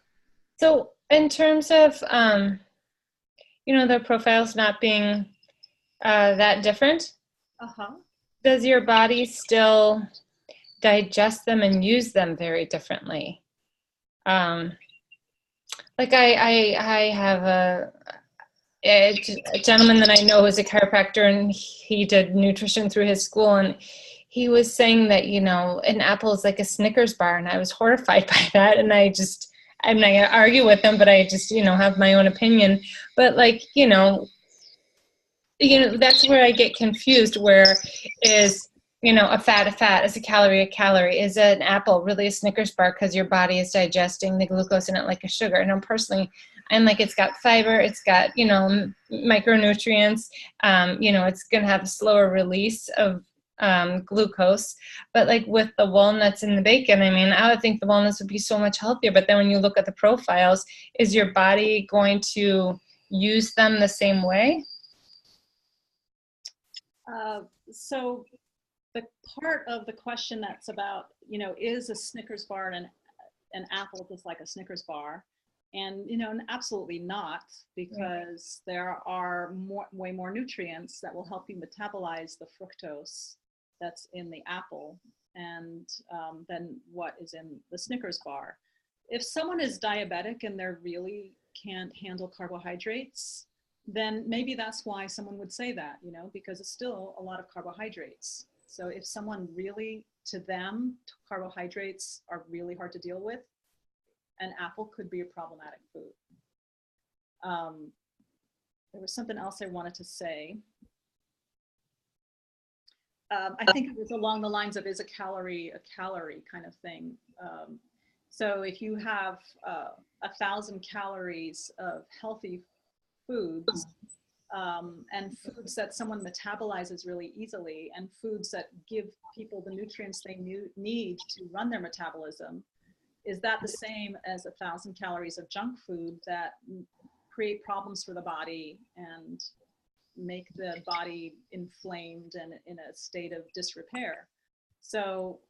So in terms of, their profiles not being that different, does your body still digest them and use them very differently? Like I have a gentleman that I know who's a chiropractor, and he did nutrition through his school, and he was saying that, an apple is like a Snickers bar, and I was horrified by that. And I'm not gonna argue with him, but I just, have my own opinion. But that's where I get confused. Where is, a fat, is a calorie, is an apple really a Snickers bar because your body is digesting the glucose in it like a sugar? And I'm like, it's got fiber, it's got, micronutrients, it's going to have a slower release of glucose. But like with the walnuts and the bacon, I mean, I would think the walnuts would be so much healthier. But then when you look at the profiles, is your body going to use them the same way? So the part of the question that's about, is a Snickers bar and an apple just like a Snickers bar? And, absolutely not, because there are way more nutrients that will help you metabolize the fructose that's in the apple and than what is in the Snickers bar. If someone is diabetic and they really can't handle carbohydrates, then maybe that's why someone would say that, because it's still a lot of carbohydrates. So if someone really, to them, carbohydrates are really hard to deal with, an apple could be a problematic food. There was something else I wanted to say. I think it was along the lines of, is a calorie kind of thing. So if you have 1,000 calories of healthy foods and foods that someone metabolizes really easily and foods that give people the nutrients they need to run their metabolism, is that the same as 1,000 calories of junk food that create problems for the body and make the body inflamed and in a state of disrepair? So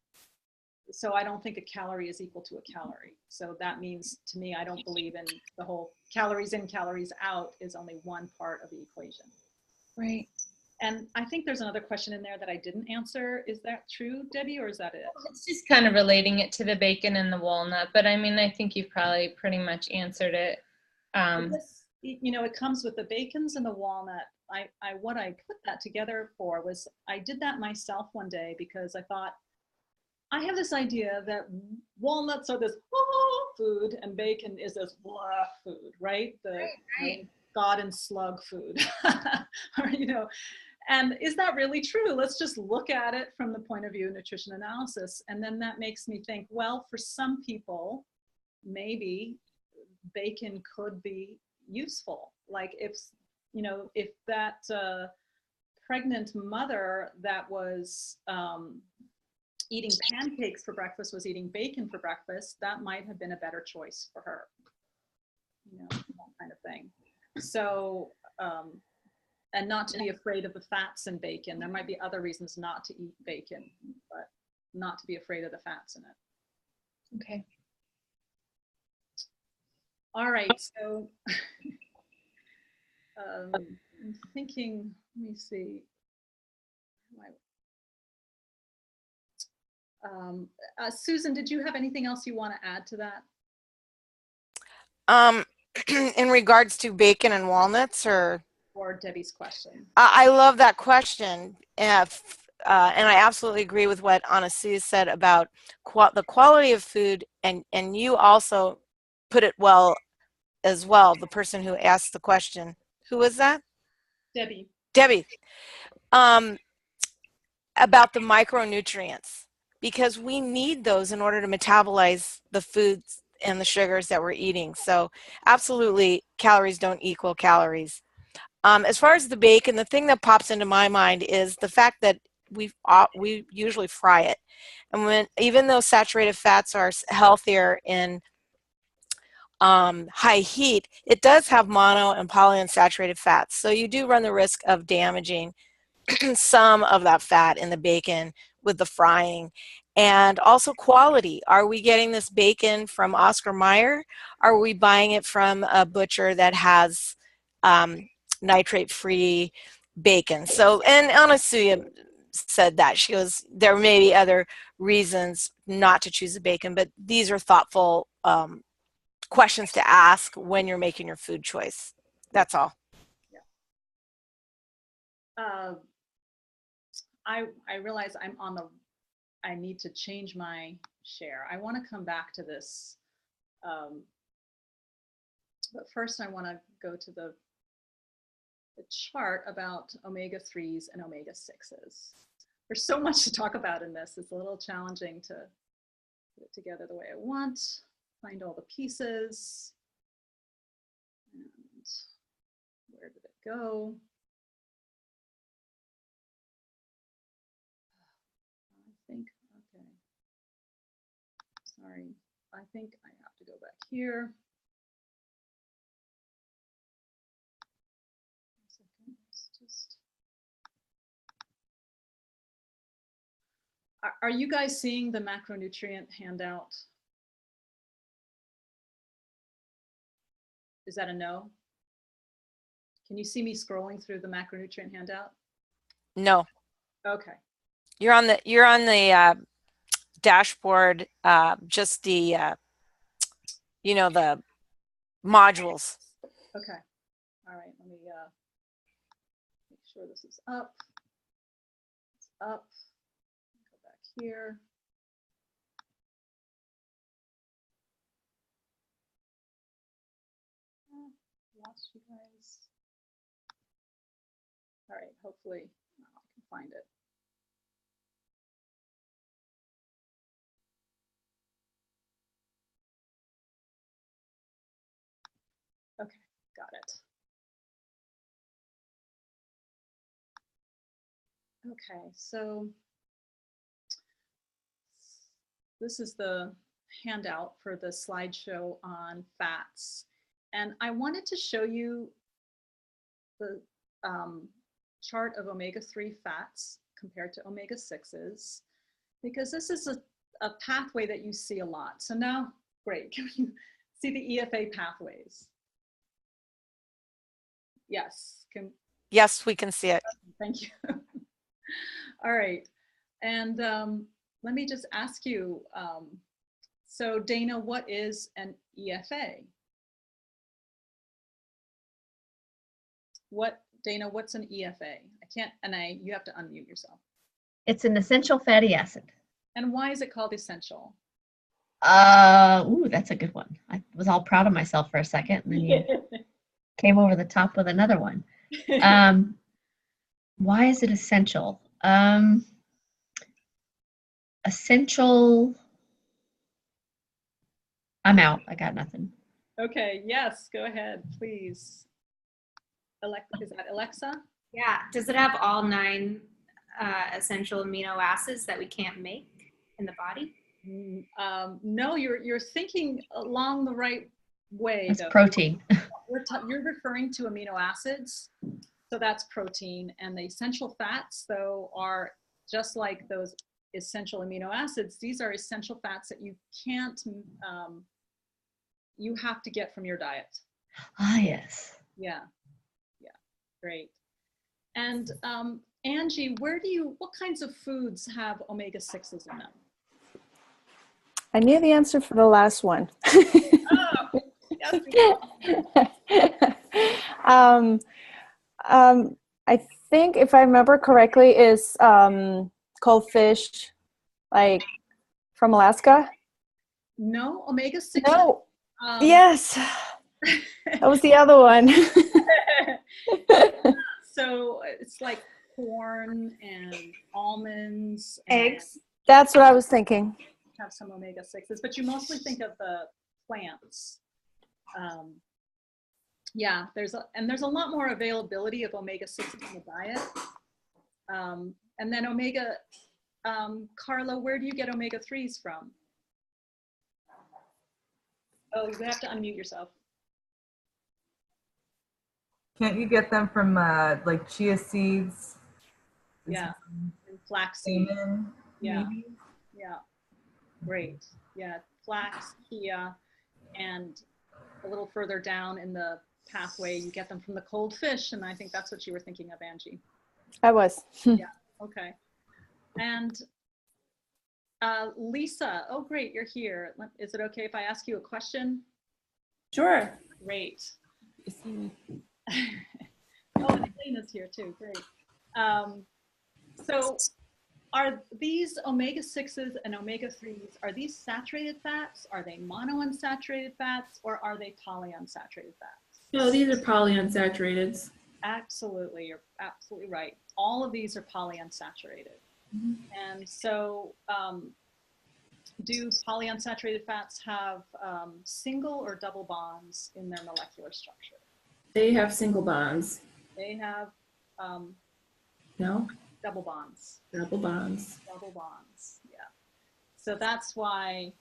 I don't think a calorie is equal to a calorie. So that means, to me, I don't believe in the whole calories in, calories out is only one part of the equation. Right. And I think there's another question in there that I didn't answer. Is that true, Debbie, or is that it? It's just kind of relating it to the bacon and the walnut, but I mean, I think you've probably pretty much answered it. It comes with the bacons and the walnut. What I put that together for was, I did that myself one day because I thought, I have this idea that walnuts are this food and bacon is this blah food, right? Right. God and slug food, or, and is that really true? Let's just look at it from the point of view of nutrition analysis. And then that makes me think, well, for some people, maybe bacon could be useful. Like if that pregnant mother that was eating pancakes for breakfast was eating bacon for breakfast, that might have been a better choice for her, that kind of thing. So, and not to be afraid of the fats in bacon. There might be other reasons not to eat bacon, but not to be afraid of the fats in it. Okay. All right, so I'm thinking, let me see. Susan, did you have anything else you want to add to that? In regards to bacon and walnuts, or Debbie's question? I love that question. And I absolutely agree with what Anasuya said about the quality of food, and you also put it well as well, the person who asked the question. Who was that? Debbie. Debbie. About the micronutrients, because we need those in order to metabolize the foods and the sugars that we're eating. So absolutely, calories don't equal calories. As far as the bacon, the thing that pops into my mind is the fact that we usually fry it. And even though saturated fats are healthier in high heat, it does have mono and polyunsaturated fats. So you do run the risk of damaging some of that fat in the bacon with the frying. And also quality. Are we getting this bacon from Oscar Mayer? Are we buying it from a butcher that has nitrate-free bacon? So, and Anasuya said that. She goes, there may be other reasons not to choose a bacon, but these are thoughtful questions to ask when you're making your food choice. That's all. Yeah. I realize I need to change my share. I want to come back to this. But first I want to go to the chart about omega-3s and omega-6s. There's so much to talk about in this. It's a little challenging to put it together the way I want, find all the pieces. And where did it go? I think I have to go back here. One second, let's just. Are you guys seeing the macronutrient handout? Is that a no? Can you see me scrolling through the macronutrient handout? No, Okay. you're on the dashboard, just the the modules. Okay. All right. Let me make sure this is up. It's up. Go back here. Lost you guys. All right. Hopefully I can find it. Okay. Got it. Okay, so this is the handout for the slideshow on fats. And I wanted to show you the chart of omega-3 fats compared to omega-6s, because this is a pathway that you see a lot. So now, great, can you see the EFA pathways? Yes. Yes, we can see it. Thank you. All right. And let me just ask you, so Dana, what is an EFA? Dana, what's an EFA? You have to unmute yourself. It's an essential fatty acid. And why is it called essential? Ooh, that's a good one. I was all proud of myself for a second, and then you came over the top with another one. Why is it essential? Essential. I'm out. I got nothing. Okay. Yes. Go ahead, please. Is that Alexa? Yeah. Does it have all 9 essential amino acids that we can't make in the body? No, you're thinking along the right way. It's though. protein. You're referring to amino acids, so that's protein. And the essential fats, though, are just like those essential amino acids. These are essential fats that you can't, you have to get from your diet. Ah, yes. Yeah, yeah, great. And Angie, what kinds of foods have omega-6s in them? I knew the answer for the last one. Oh, yes, I think, if I remember correctly, is cold fish, like from Alaska. No, omega-6. No. Yes, that was the other one. So it's like corn and almonds. Eggs. That's what I was thinking. Have some omega-6s, but you mostly think of the plants. Yeah, there's a lot more availability of omega-6 in the diet. And then Carla, where do you get omega-3s from? Oh, you have to unmute yourself. Can't you get them from like chia seeds? Yeah, and flaxseed. Yeah, maybe? yeah, great. Yeah, flax, chia, and a little further down in the pathway, you get them from the cold fish, and I think that's what you were thinking of, Angie. I was. Yeah, okay. And Lisa, oh great, you're here. Is it okay if I ask you a question? Sure. Great. Oh, and Elena's here too, great. So are these omega-6s and omega-3s, are these saturated fats? Are they monounsaturated fats, or are they polyunsaturated fats? No, these are polyunsaturated. Absolutely, you're absolutely right. All of these are polyunsaturated. Mm-hmm. And so do polyunsaturated fats have single or double bonds in their molecular structure? They have single bonds. They have No? double bonds. Double bonds. Double bonds, yeah. So that's why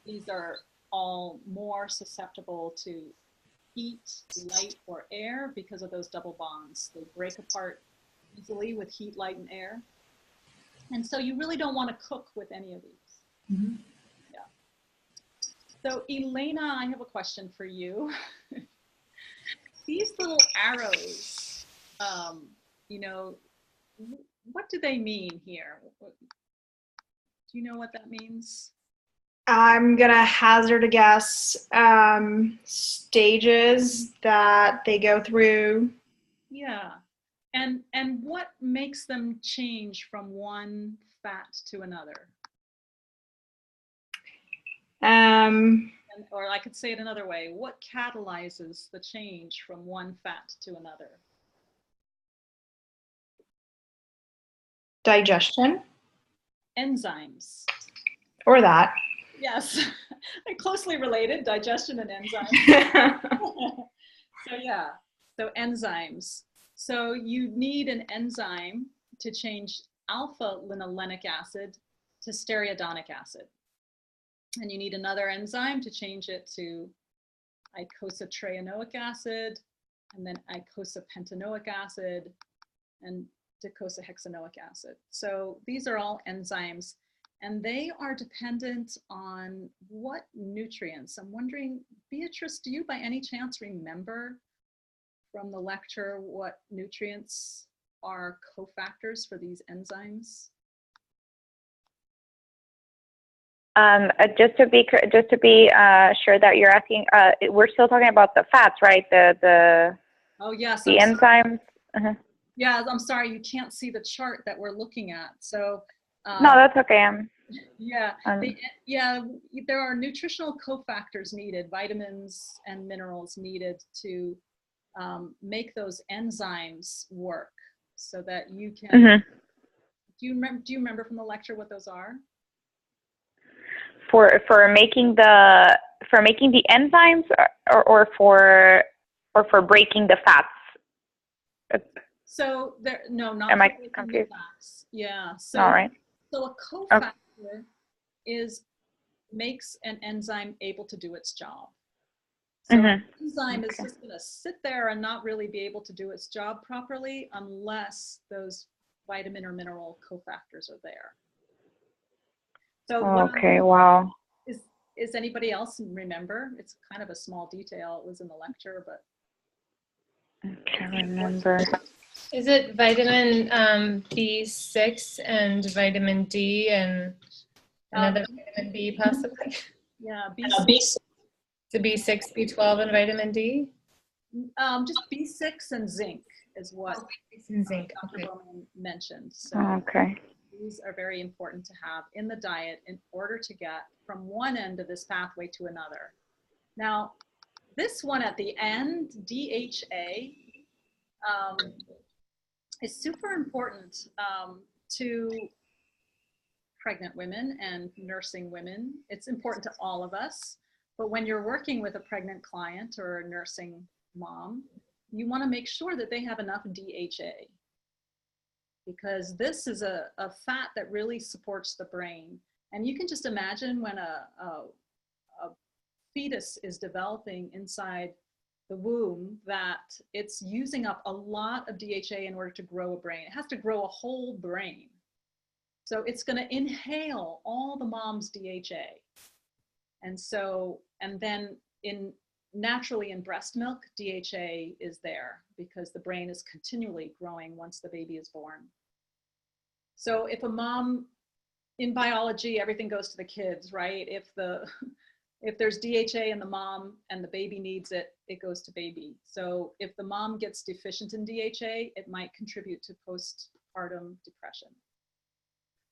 these are all more susceptible to heat, light, or air because of those double bonds. They break apart easily with heat, light, and air. And so you really don't want to cook with any of these. Mm-hmm. So Elena, I have a question for you. These little arrows, you know, what do they mean here? Do you know what that means? I'm gonna hazard a guess. Stages that they go through. Yeah. And what makes them change from one fat to another? Or I could say it another way. What catalyzes the change from one fat to another? Digestion. Enzymes. Or that. Yes, they're closely related, digestion and enzymes. So yeah, so enzymes. So you need an enzyme to change alpha linolenic acid to stearidonic acid. And you need another enzyme to change it to icosapentaenoic acid, and then icosapentaenoic acid, and docosahexaenoic acid. So these are all enzymes, and they are dependent on what nutrients? I'm wondering, Beatrice, do you by any chance remember from the lecture what nutrients are cofactors for these enzymes? Just to be sure that you're asking, we're still talking about the fats, right? Oh yes, the enzymes. Yeah, I'm sorry, you can't see the chart that we're looking at. So no, that's okay. Yeah, there are nutritional cofactors needed, vitamins and minerals needed to make those enzymes work, so that you can. Do you remember from the lecture what those are? For making the enzymes, or for breaking the fats. So there, no, not. Am I confused? Yeah. So, all right. So a cofactor makes an enzyme able to do its job. So an enzyme is just going to sit there and not really be able to do its job properly unless those vitamin or mineral cofactors are there. So wow. Is anybody else remember? It's kind of a small detail. It was in the lecture, but I can't remember. Is it vitamin B6 and vitamin D and another vitamin B possibly? Yeah, B6. The B6, B12, and vitamin D? Just B6 and zinc is what zinc. Dr. Bowman mentioned. So these are very important to have in the diet in order to get from one end of this pathway to another. Now, this one at the end, DHA, is super important to pregnant women and nursing women. It's important to all of us. But when you're working with a pregnant client or a nursing mom, you want to make sure that they have enough DHA, because this is a fat that really supports the brain. And you can just imagine when a fetus is developing inside the womb that it's using up a lot of DHA in order to grow a brain. It has to grow a whole brain. So it's going to inhale all the mom's DHA. And so, and then naturally in breast milk, DHA is there because the brain is continually growing once the baby is born. So if a mom, in biology, everything goes to the kids, right? If there's DHA in the mom and the baby needs it, it goes to baby. So if the mom gets deficient in DHA, it might contribute to postpartum depression.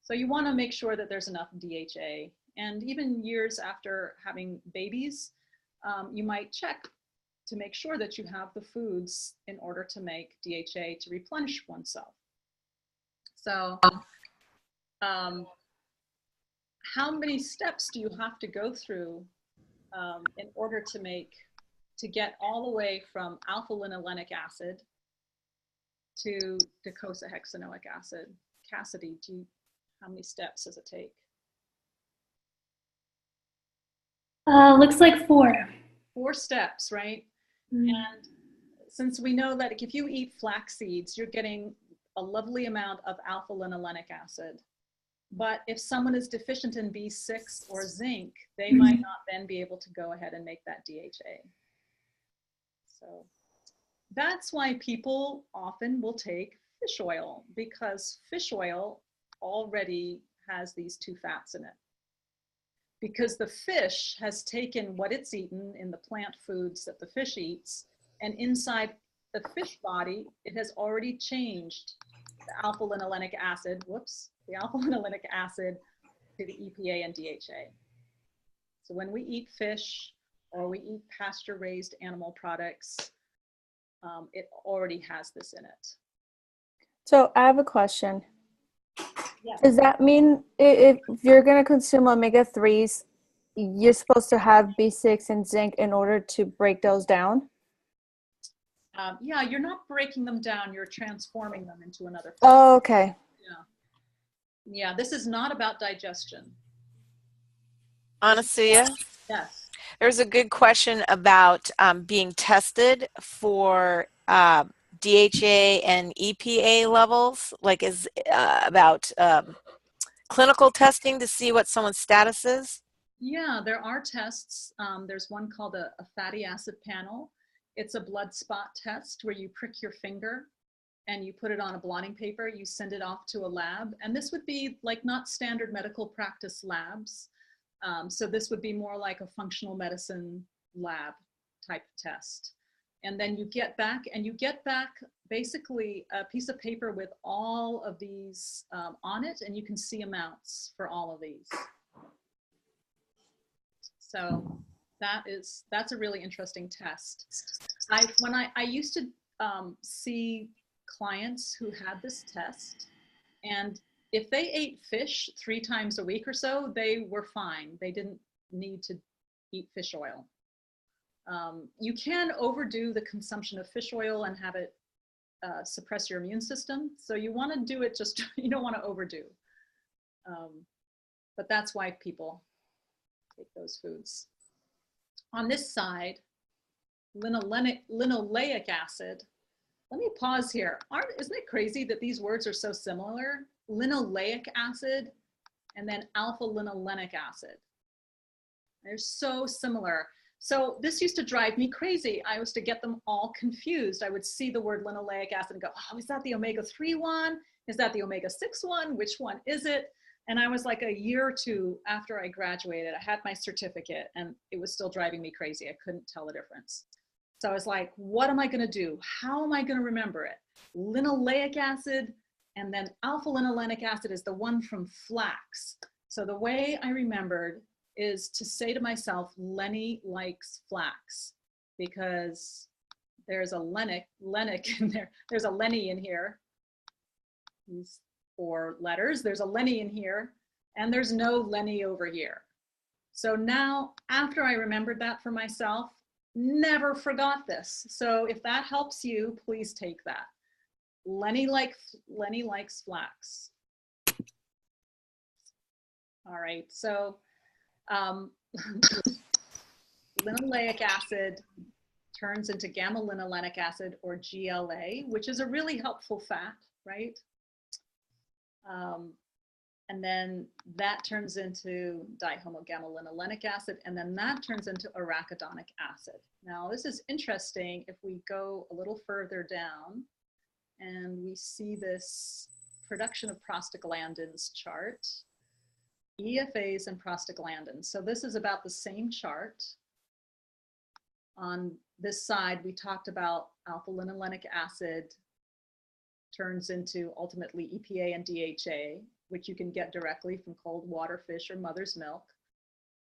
So you want to make sure that there's enough DHA. And even years after having babies, you might check to make sure that you have the foods in order to make DHA to replenish oneself. So how many steps do you have to go through in order to get all the way from alpha linolenic acid to docosahexaenoic acid? Cassidy, how many steps does it take? Looks like 4. 4 steps, right? Mm. And since we know that if you eat flax seeds, you're getting a lovely amount of alpha-linolenic acid. But if someone is deficient in B6 or zinc, they might not then be able to go ahead and make that DHA. So that's why people often will take fish oil, because fish oil already has these 2 fats in it. Because the fish has taken what it's eaten in the plant foods that the fish eats, and inside the fish body, it has already changed the alpha-linolenic acid, the alpha-linolenic acid to the EPA and DHA. So when we eat fish or we eat pasture-raised animal products, it already has this in it. So I have a question. Yes. Does that mean if you're going to consume omega-3s, you're supposed to have B6 and zinc in order to break those down? Yeah, you're not breaking them down, you're transforming them into another food. Oh, okay. Yeah, this is not about digestion. Anasuya? Yes. There's a good question about being tested for DHA and EPA levels, like is about clinical testing to see what someone's status is. Yeah, there are tests. There's one called a fatty acid panel. It's a blood spot test where you prick your finger and you put it on a blotting paper, you send it off to a lab. And this would be like not standard medical practice labs. So this would be more like a functional medicine lab type test. And then you get back basically a piece of paper with all of these on it, and you can see amounts for all of these. So that's a really interesting test. I used to see clients who had this test, and if they ate fish 3 times a week or so, they were fine. They didn't need to eat fish oil. You can overdo the consumption of fish oil and have it suppress your immune system. So you want to do it just, you don't want to overdo. But that's why people take those foods. On this side, linoleic acid. Let me pause here. Isn't it crazy that these words are so similar? Linoleic acid and then alpha-linolenic acid. They're so similar. So this used to drive me crazy. I used to get them all confused. I would see the word linoleic acid and go, oh, is that the omega-3 one? Is that the omega-6 one? Which one is it? And I was like a year or 2 after I graduated, I had my certificate and it was still driving me crazy. I couldn't tell the difference. So I was like, what am I gonna do? How am I gonna remember it? Linoleic acid and then alpha-linolenic acid is the one from flax. So the way I remembered is to say to myself, Lenny likes flax, because there's a lenic in there. There's a Lenny in here. These 4 letters. There's a Lenny in here, and there's no Lenny over here. So now, after I remembered that for myself, never forgot this. So if that helps you, please take that. Lenny likes flax. All right, so linoleic acid turns into gamma-linolenic acid, or GLA, which is a really helpful fat, right? And then that turns into dihomogamma-linolenic acid, and then that turns into arachidonic acid. Now, this is interesting if we go a little further down and we see this production of prostaglandins chart, EFAs and prostaglandins. So this is about the same chart. On this side, we talked about alpha-linolenic acid turns into ultimately EPA and DHA, which you can get directly from cold water, fish, or mother's milk.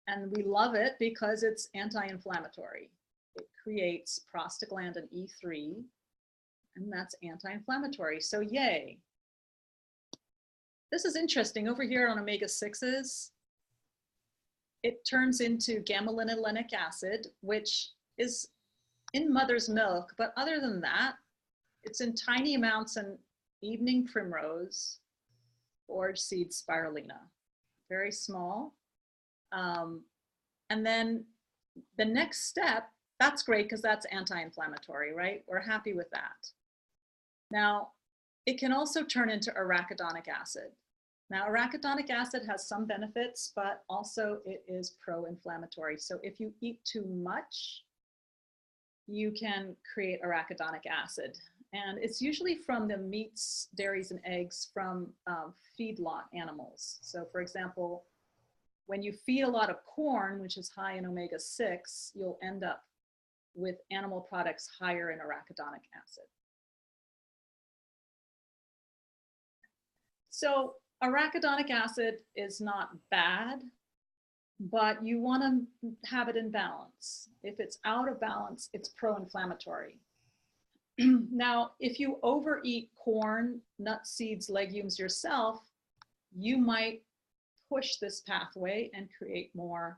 And we love it because it's anti-inflammatory. It creates prostaglandin E3, and that's anti-inflammatory, so yay. This is interesting. Over here on omega-6s, it turns into gamma-linolenic acid, which is in mother's milk, but other than that, it's in tiny amounts in evening primrose, forage seed spirulina, very small. And And then the next step, that's great because that's anti-inflammatory, right? We're happy with that. Now, it can also turn into arachidonic acid. Now, arachidonic acid has some benefits, but also it is pro-inflammatory. So if you eat too much, you can create arachidonic acid. And it's usually from the meats, dairies, and eggs from feedlot animals. So for example, when you feed a lot of corn, which is high in omega-6, you'll end up with animal products higher in arachidonic acid. So arachidonic acid is not bad, but you want to have it in balance. If it's out of balance, it's pro-inflammatory. Now, if you overeat corn, nuts, seeds, legumes yourself, you might push this pathway and create more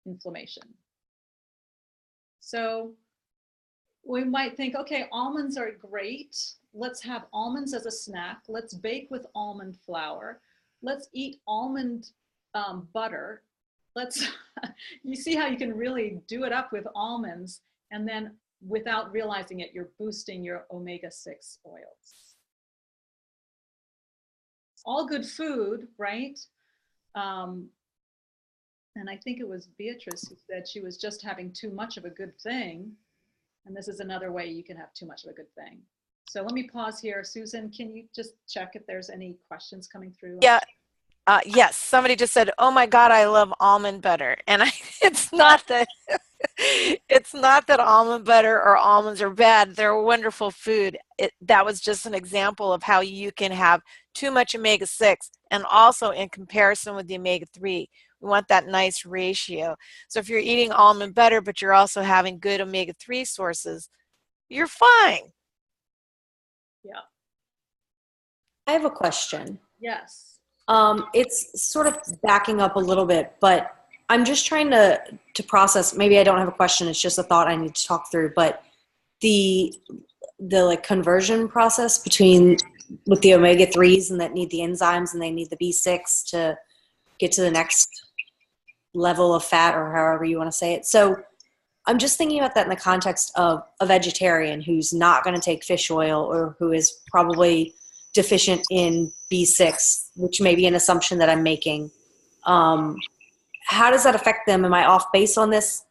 inflammation. So we might think, okay, almonds are great. Let's have almonds as a snack. Let's bake with almond flour. Let's eat almond butter. You see how you can really do it up with almonds, and then without realizing it, you're boosting your omega-6 oils. All good food, right? And I think it was Beatrice who said she was just having too much of a good thing. And this is another way you can have too much of a good thing. So let me pause here. Susan, can you just check if there's any questions coming through? Yeah. Yes, somebody just said, "Oh my God, I love almond butter," and it's not that it's not that almond butter or almonds are bad. They're a wonderful food. That was just an example of how you can have too much omega-6, and also in comparison with the omega-3, we want that nice ratio. So if you're eating almond butter, but you're also having good omega-3 sources, you're fine. Yeah. I have a question. Yes. It's sort of backing up a little bit, but I'm just trying to process. Maybe I don't have a question. It's just a thought I need to talk through. But the like conversion process with the omega-3s and that need the enzymes and they need the B6 to get to the next level of fat, or however you want to say it. So I'm just thinking about that in the context of a vegetarian who's not going to take fish oil, or who is probably deficient in B6, which may be an assumption that I'm making. How does that affect them? Am I off base on this?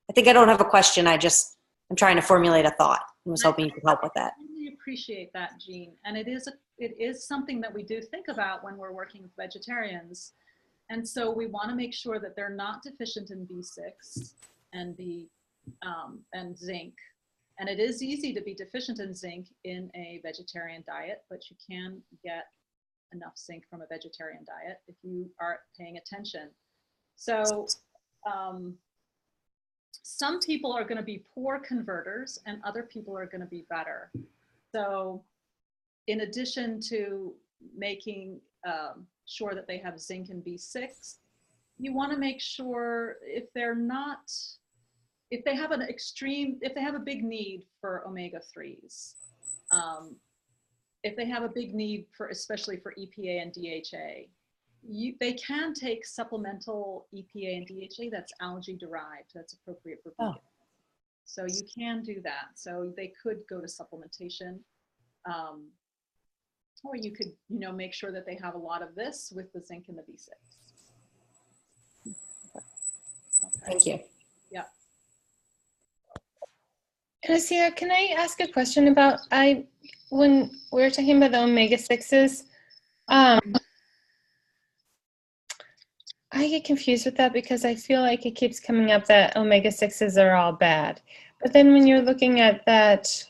I think I don't have a question. I'm trying to formulate a thought. I was hoping you could help with that. I really appreciate that, Jean. And it is something that we do think about when we're working with vegetarians. And so we want to make sure that they're not deficient in B6 and and zinc. And it is easy to be deficient in zinc in a vegetarian diet, but you can get enough zinc from a vegetarian diet if you are paying attention. So some people are going to be poor converters and other people are going to be better. So in addition to making sure that they have zinc and B6, you want to make sure if they have a big need for omega-3s, if they have a big need especially for EPA and DHA, they can take supplemental EPA and DHA that's algae derived, that's appropriate for vegans. So you can do that. So they could go to supplementation, or you could, make sure that they have a lot of this with the zinc and the B6. Okay. Thank you. Yeah. Anasuya, can I ask a question about when we were talking about the omega-6s? I get confused with that because I feel like it keeps coming up that omega-6s are all bad. But then when you're looking at that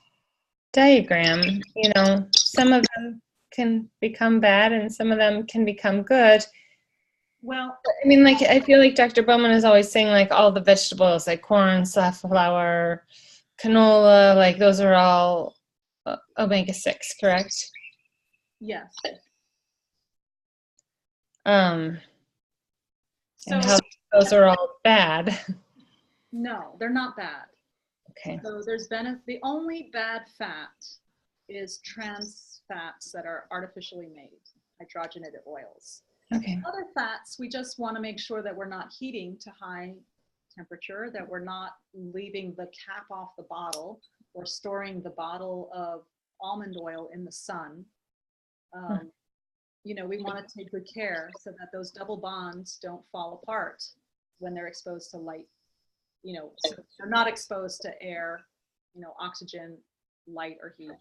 diagram, some of them can become bad and some of them can become good. Well, I mean, I feel like Dr. Bowman is always saying all the vegetables, like corn, safflower, canola, those are all omega-6, correct? Yes. And how those are all bad. No, they're not bad. Okay. So the only bad fat is trans fats that are artificially made, hydrogenated oils. Okay. Other fats, we just want to make sure that we're not heating to high temperature, that we're not leaving the cap off the bottle or storing the bottle of almond oil in the sun. You know, we want to take good care so that those double bonds don't fall apart when they're exposed to light, you know, so they're not exposed to air, you know, oxygen, light, or heat.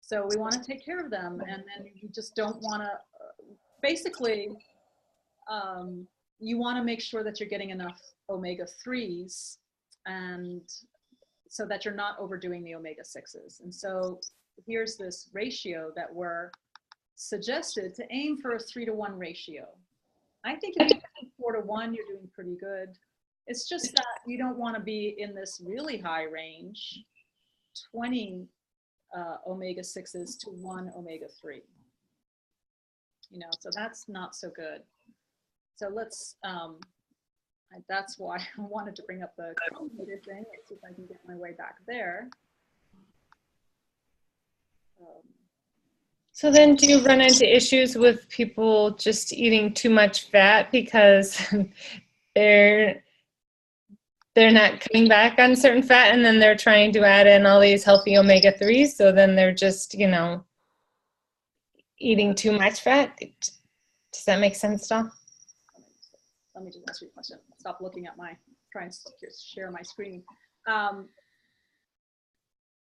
So we want to take care of them, and then you just don't want to, basically, you want to make sure that you're getting enough omega-3s, and so that you're not overdoing the omega-6s. And so here's this ratio that we're suggested to aim for a 3-to-1 ratio. I think if you do 4-to-1, you're doing pretty good. It's just that you don't want to be in this really high range, 20 omega-6s to 1 omega-3. You know, so that's not so good. So let's, that's why I wanted to bring up the chronometer thing. Let's see if I can get my way back there. So then do you run into issues with people just eating too much fat because they're not cutting back on certain fat, and then they're trying to add in all these healthy omega-3s, so then they're just, you know, eating too much fat? Does that make sense, Dawn? Let me just answer your question. Stop looking at my, trying to share my screen.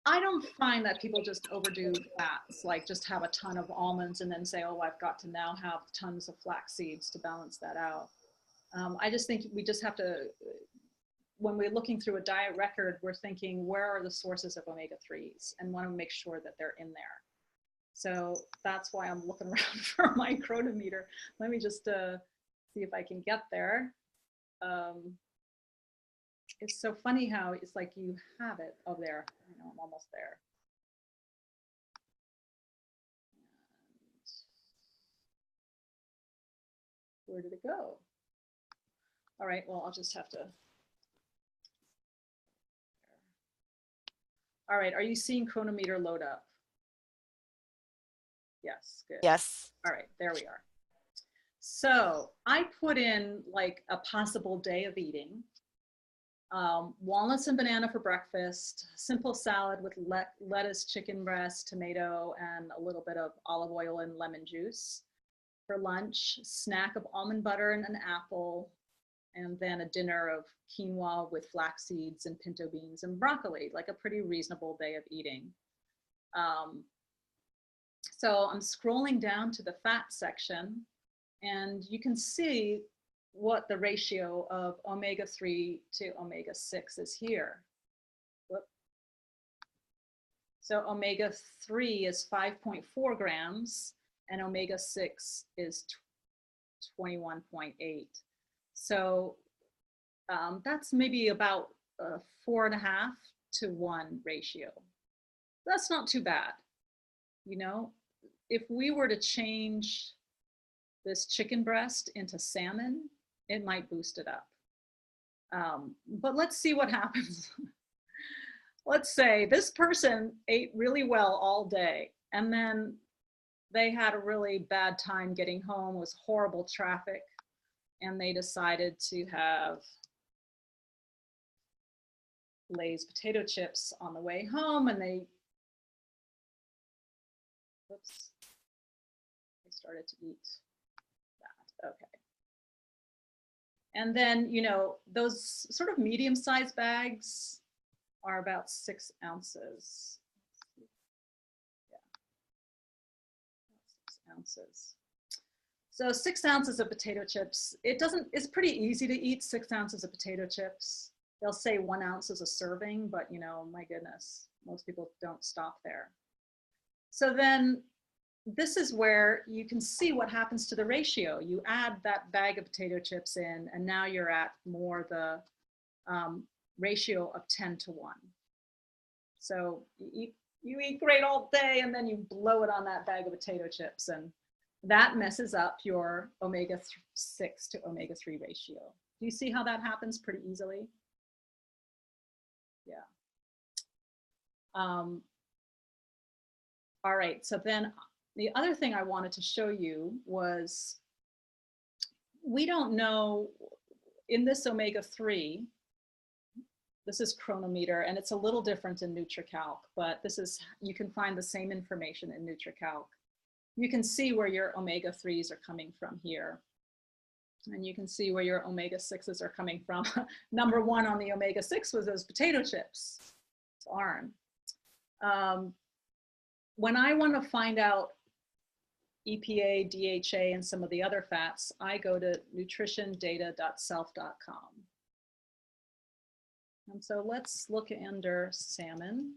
I don't find that people just overdo fats, like just have a ton of almonds and then say, oh, I've got to now have tons of flax seeds to balance that out. I just think we just have to, when we're looking through a diet record, we're thinking, where are the sources of omega-3s, and want to make sure that they're in there. So that's why I'm looking around for my chronometer. Let me just see if I can get there. It's so funny how it's like you have it. Oh, there. I know, I'm almost there. And where did it go? All right, well, I'll just have to. All right, are you seeing chronometer load up? Yes, good. Yes. All right, there we are. So I put in like a possible day of eating. Walnuts and banana for breakfast, simple salad with lettuce, chicken breast, tomato, and a little bit of olive oil and lemon juice. For lunch, snack of almond butter and an apple, and then a dinner of quinoa with flax seeds and pinto beans and broccoli, like a pretty reasonable day of eating. So I'm scrolling down to the fat section, and you can see what the ratio of omega-3 to omega-6 is here. Whoop. So omega-3 is 5.4 grams, and omega-6 is 21.8. So that's maybe about a 4.5 to 1 ratio. That's not too bad. You know, if we were to change this chicken breast into salmon, it might boost it up. But let's see what happens. Let's say this person ate really well all day, and then they had a really bad time getting home, was horrible traffic, and they decided to have Lay's potato chips on the way home, and they, whoops, they started to eat that. Okay. And then, you know, those sort of medium-sized bags are about 6 ounces. Yeah, 6 ounces. So 6 ounces of potato chips. It's pretty easy to eat 6 ounces of potato chips. They'll say 1 ounce is a serving, but you know, my goodness, most people don't stop there. So then this is where you can see what happens to the ratio. You add that bag of potato chips in, and now you're at more the ratio of 10 to 1. So you eat great all day, and then you blow it on that bag of potato chips, and that messes up your omega-6 to omega-3 ratio. Do you see how that happens pretty easily? Yeah. All right, so then the other thing I wanted to show you was we don't know in this omega-3, this is chronometer, and it's a little different in NutriCalc, but you can find the same information in NutriCalc. You can see where your omega-3s are coming from here. And you can see where your omega-6s are coming from. Number one on the omega-6 was those potato chips. It's ARN. When I want to find out EPA, DHA, and some of the other fats, I go to nutritiondata.self.com. And so let's look under salmon.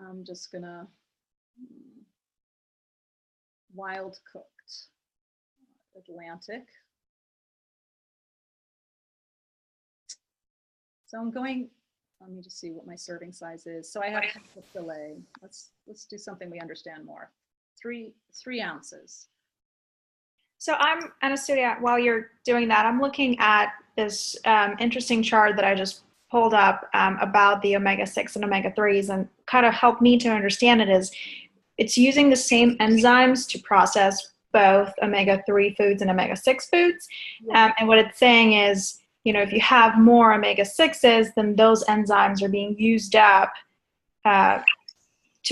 I'm just gonna wild cooked Atlantic. So I'm going, let me just see what my serving size is. So I have a fillet. Let's do something we understand more. 3 ounces. So I'm, Anasuya, while you're doing that, I'm looking at this interesting chart that I just pulled up about the omega-6 and omega-3s, and kind of helped me to understand it is it's using the same enzymes to process both omega-3 foods and omega-6 foods. And what it's saying is, if you have more omega-6s, then those enzymes are being used up to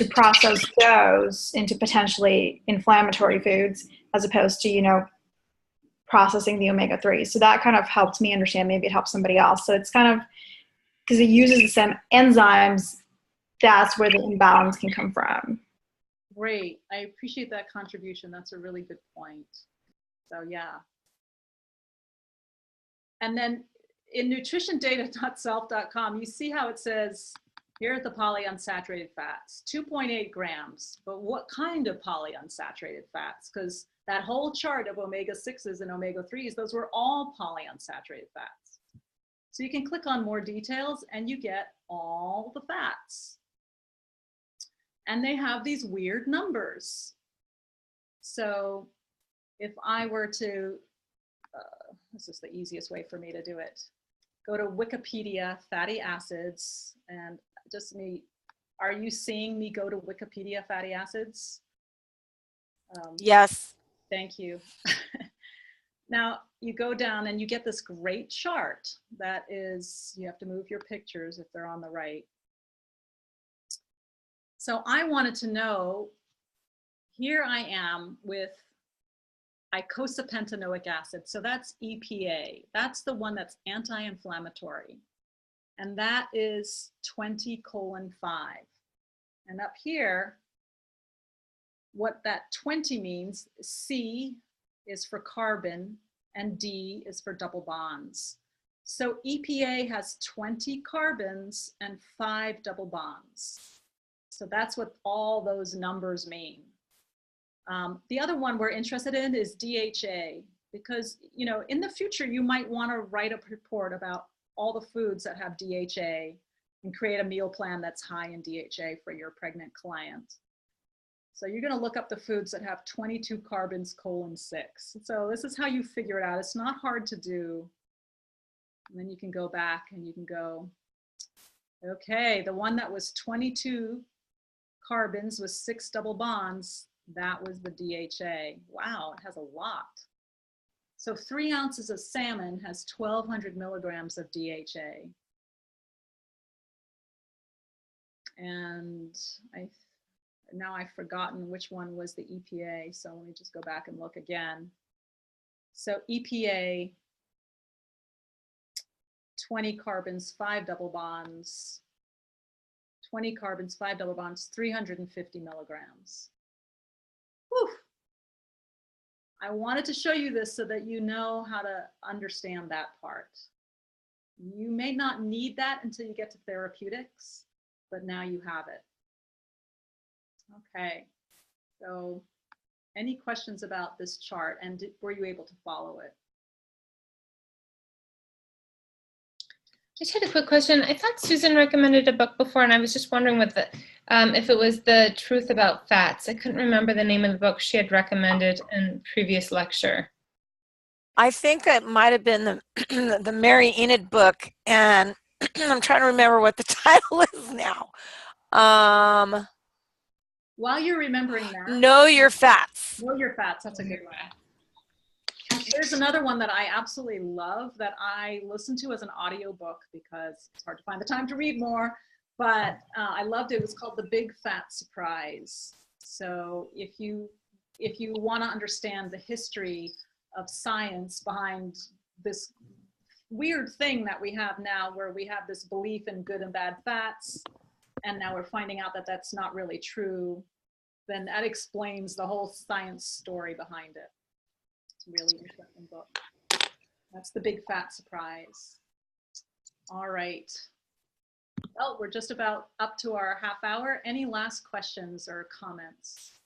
process those into potentially inflammatory foods, as opposed to, processing the omega-3. So that kind of helped me understand. Maybe it helps somebody else. So it's kind of, because it uses the same enzymes, that's where the imbalance can come from. Great. I appreciate that contribution. That's a really good point. So yeah. And then in nutritiondata.self.com, you see how it says, here are the polyunsaturated fats, 2.8 grams. But what kind of polyunsaturated fats? Because that whole chart of omega-6s and omega-3s, those were all polyunsaturated fats. So you can click on more details and you get all the fats. And they have these weird numbers. So if I were to, this is the easiest way for me to do it. Go to Wikipedia, fatty acids, and just me, are you seeing me go to Wikipedia fatty acids? Yes. Thank you. Now you go down and you get this great chart that is, you have to move your pictures if they're on the right. So I wanted to know, here I am with icosapentaenoic acid. So that's EPA. That's the one that's anti-inflammatory. And that is 20:5. And up here, what that 20 means, C is for carbon and D is for double bonds. So EPA has 20 carbons and 5 double bonds. So that's what all those numbers mean. The other one we're interested in is DHA, because in the future you might want to write a report about all the foods that have DHA and create a meal plan that's high in DHA for your pregnant client. So you're going to look up the foods that have 22 carbons, 6. So this is how you figure it out. It's not hard to do. And then you can go back and you can go, okay, the one that was 22 carbons with 6 double bonds, that was the DHA. Wow, it has a lot. So 3 ounces of salmon has 1,200 milligrams of DHA. And now I've forgotten which one was the EPA, so let me just go back and look again. So EPA, 20 carbons, 5 double bonds, 20 carbons, 5 double bonds, 350 milligrams. Whew. I wanted to show you this so that you know how to understand that part. You may not need that until you get to therapeutics, but now you have it. Okay, so any questions about this chart, and were you able to follow it? I just had a quick question. I thought Susan recommended a book before, and I was just wondering what if it was The Truth About Fats. I couldn't remember the name of the book she had recommended in previous lecture. I think it might have been the Mary Enid book, and I'm trying to remember what the title is now. While you're remembering that, Know Your Fats. Know Your Fats. That's a good one. There's another one that I absolutely love that I listen to as an audiobook because it's hard to find the time to read more, but I loved it. It was called The Big Fat Surprise. So if you want to understand the history of science behind this weird thing that we have now, where we have this belief in good and bad fats, and now we're finding out that that's not really true, then that explains the whole science story behind it. It's a really interesting book. That's The Big Fat Surprise. All right. Well, we're just about up to our half hour. Any last questions or comments?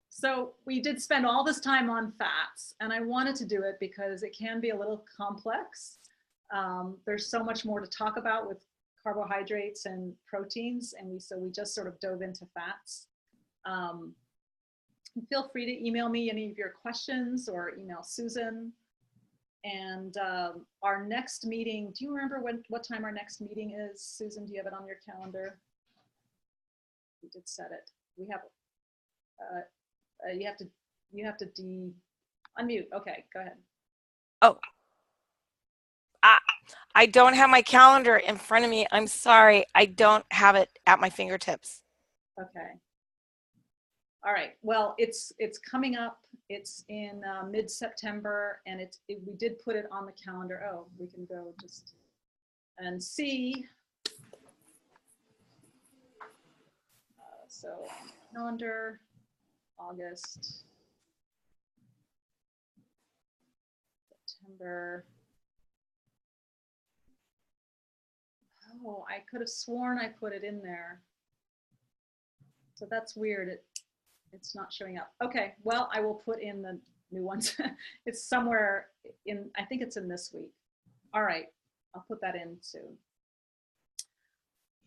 So we did spend all this time on fats, and I wanted to do it because it can be a little complex. There's so much more to talk about with carbohydrates and proteins, and so we just sort of dove into fats. Feel free to email me any of your questions or email Susan. And our next meeting, do you remember what time our next meeting is? Susan, do you have it on your calendar? We did set it. We have you have to unmute. Okay, go ahead. Oh, I don't have my calendar in front of me. I'm sorry. I don't have it at my fingertips. Okay. All right. Well, it's coming up. It's in mid-September, and we did put it on the calendar. Oh, we can go just and see. So calendar, August, September. Oh, I could have sworn I put it in there. So that's weird. It's not showing up. Okay, well, I will put in the new ones. It's somewhere in, I think it's in this week. All right, I'll put that in soon.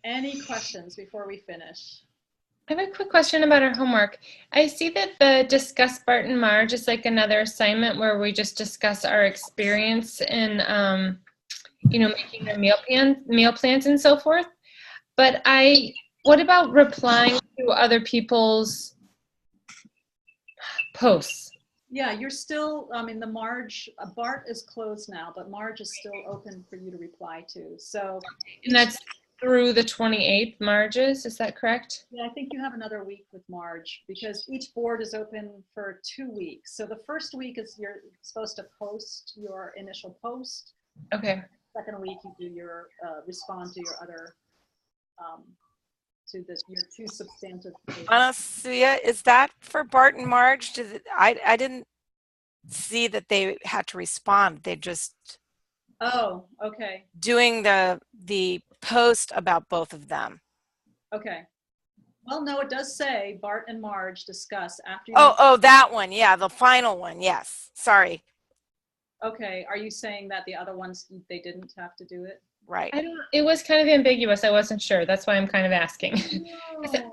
Any questions before we finish? I have a quick question about our homework. I see that the Discuss Bart and Marge is like another assignment where we just discuss our experience in, making the meal plans and so forth. But what about replying to other people's posts? Yeah, you're still, in the Marge, Bart is closed now, but Marge is still open for you to reply to. So, and that's through the 28th, Marge's, is that correct? Yeah, I think you have another week with Marge because each board is open for 2 weeks. So the first week is you're supposed to post your initial post. Okay. Second week you do your respond to your other your 2 substantive posts. Anasuya, is that for Bart and Marge? I didn't see that they had to respond. They just okay. Doing the post about both of them. Okay. Well, no, it does say Bart and Marge discuss after you. Oh, that one. Yeah, the final one. Yes. Sorry. Okay. Are you saying that the other ones, they didn't have to do it? Right. It was kind of ambiguous. I wasn't sure. That's why I'm kind of asking.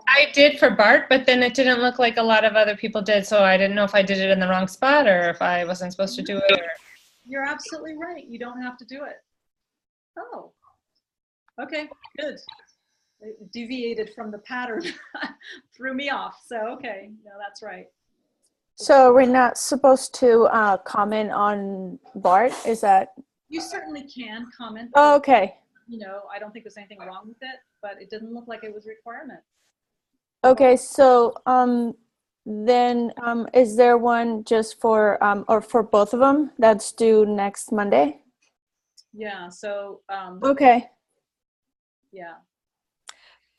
I did for Bart, but then it didn't look like a lot of other people did. So I didn't know if I did it in the wrong spot or if I wasn't supposed to do it. You're absolutely right. You don't have to do it. Oh, okay, good. It deviated from the pattern, threw me off. So, okay, no, that's right. So we're not supposed to comment on Bart, is that? You certainly can comment. Oh, okay. I don't think there's anything wrong with it, but it didn't look like it was a requirement. Okay, so then is there one just for, or for both of them that's due next Monday? Yeah, so. Okay. Yeah.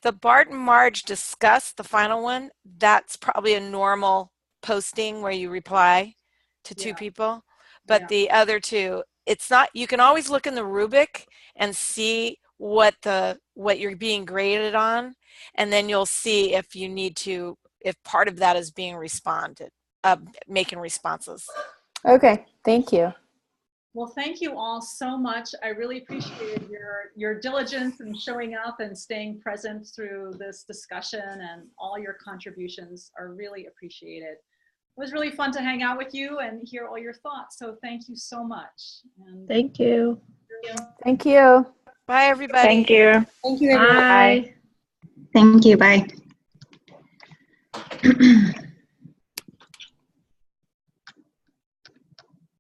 The Bart and Marge discuss the final one. That's probably a normal posting where you reply to 2 people. But the other 2, it's not, you can always look in the rubric and see what you're being graded on. And then you'll see if you need to, if part of that is being responded, making responses. Okay, thank you. Well, thank you all so much. I really appreciate your diligence and showing up and staying present through this discussion, and all your contributions are really appreciated. was really fun to hang out with you and hear all your thoughts. So thank you so much. And Thank you. Thank you. Bye, everybody. Thank you. Thank you, everyone. Bye. Thank you. Bye.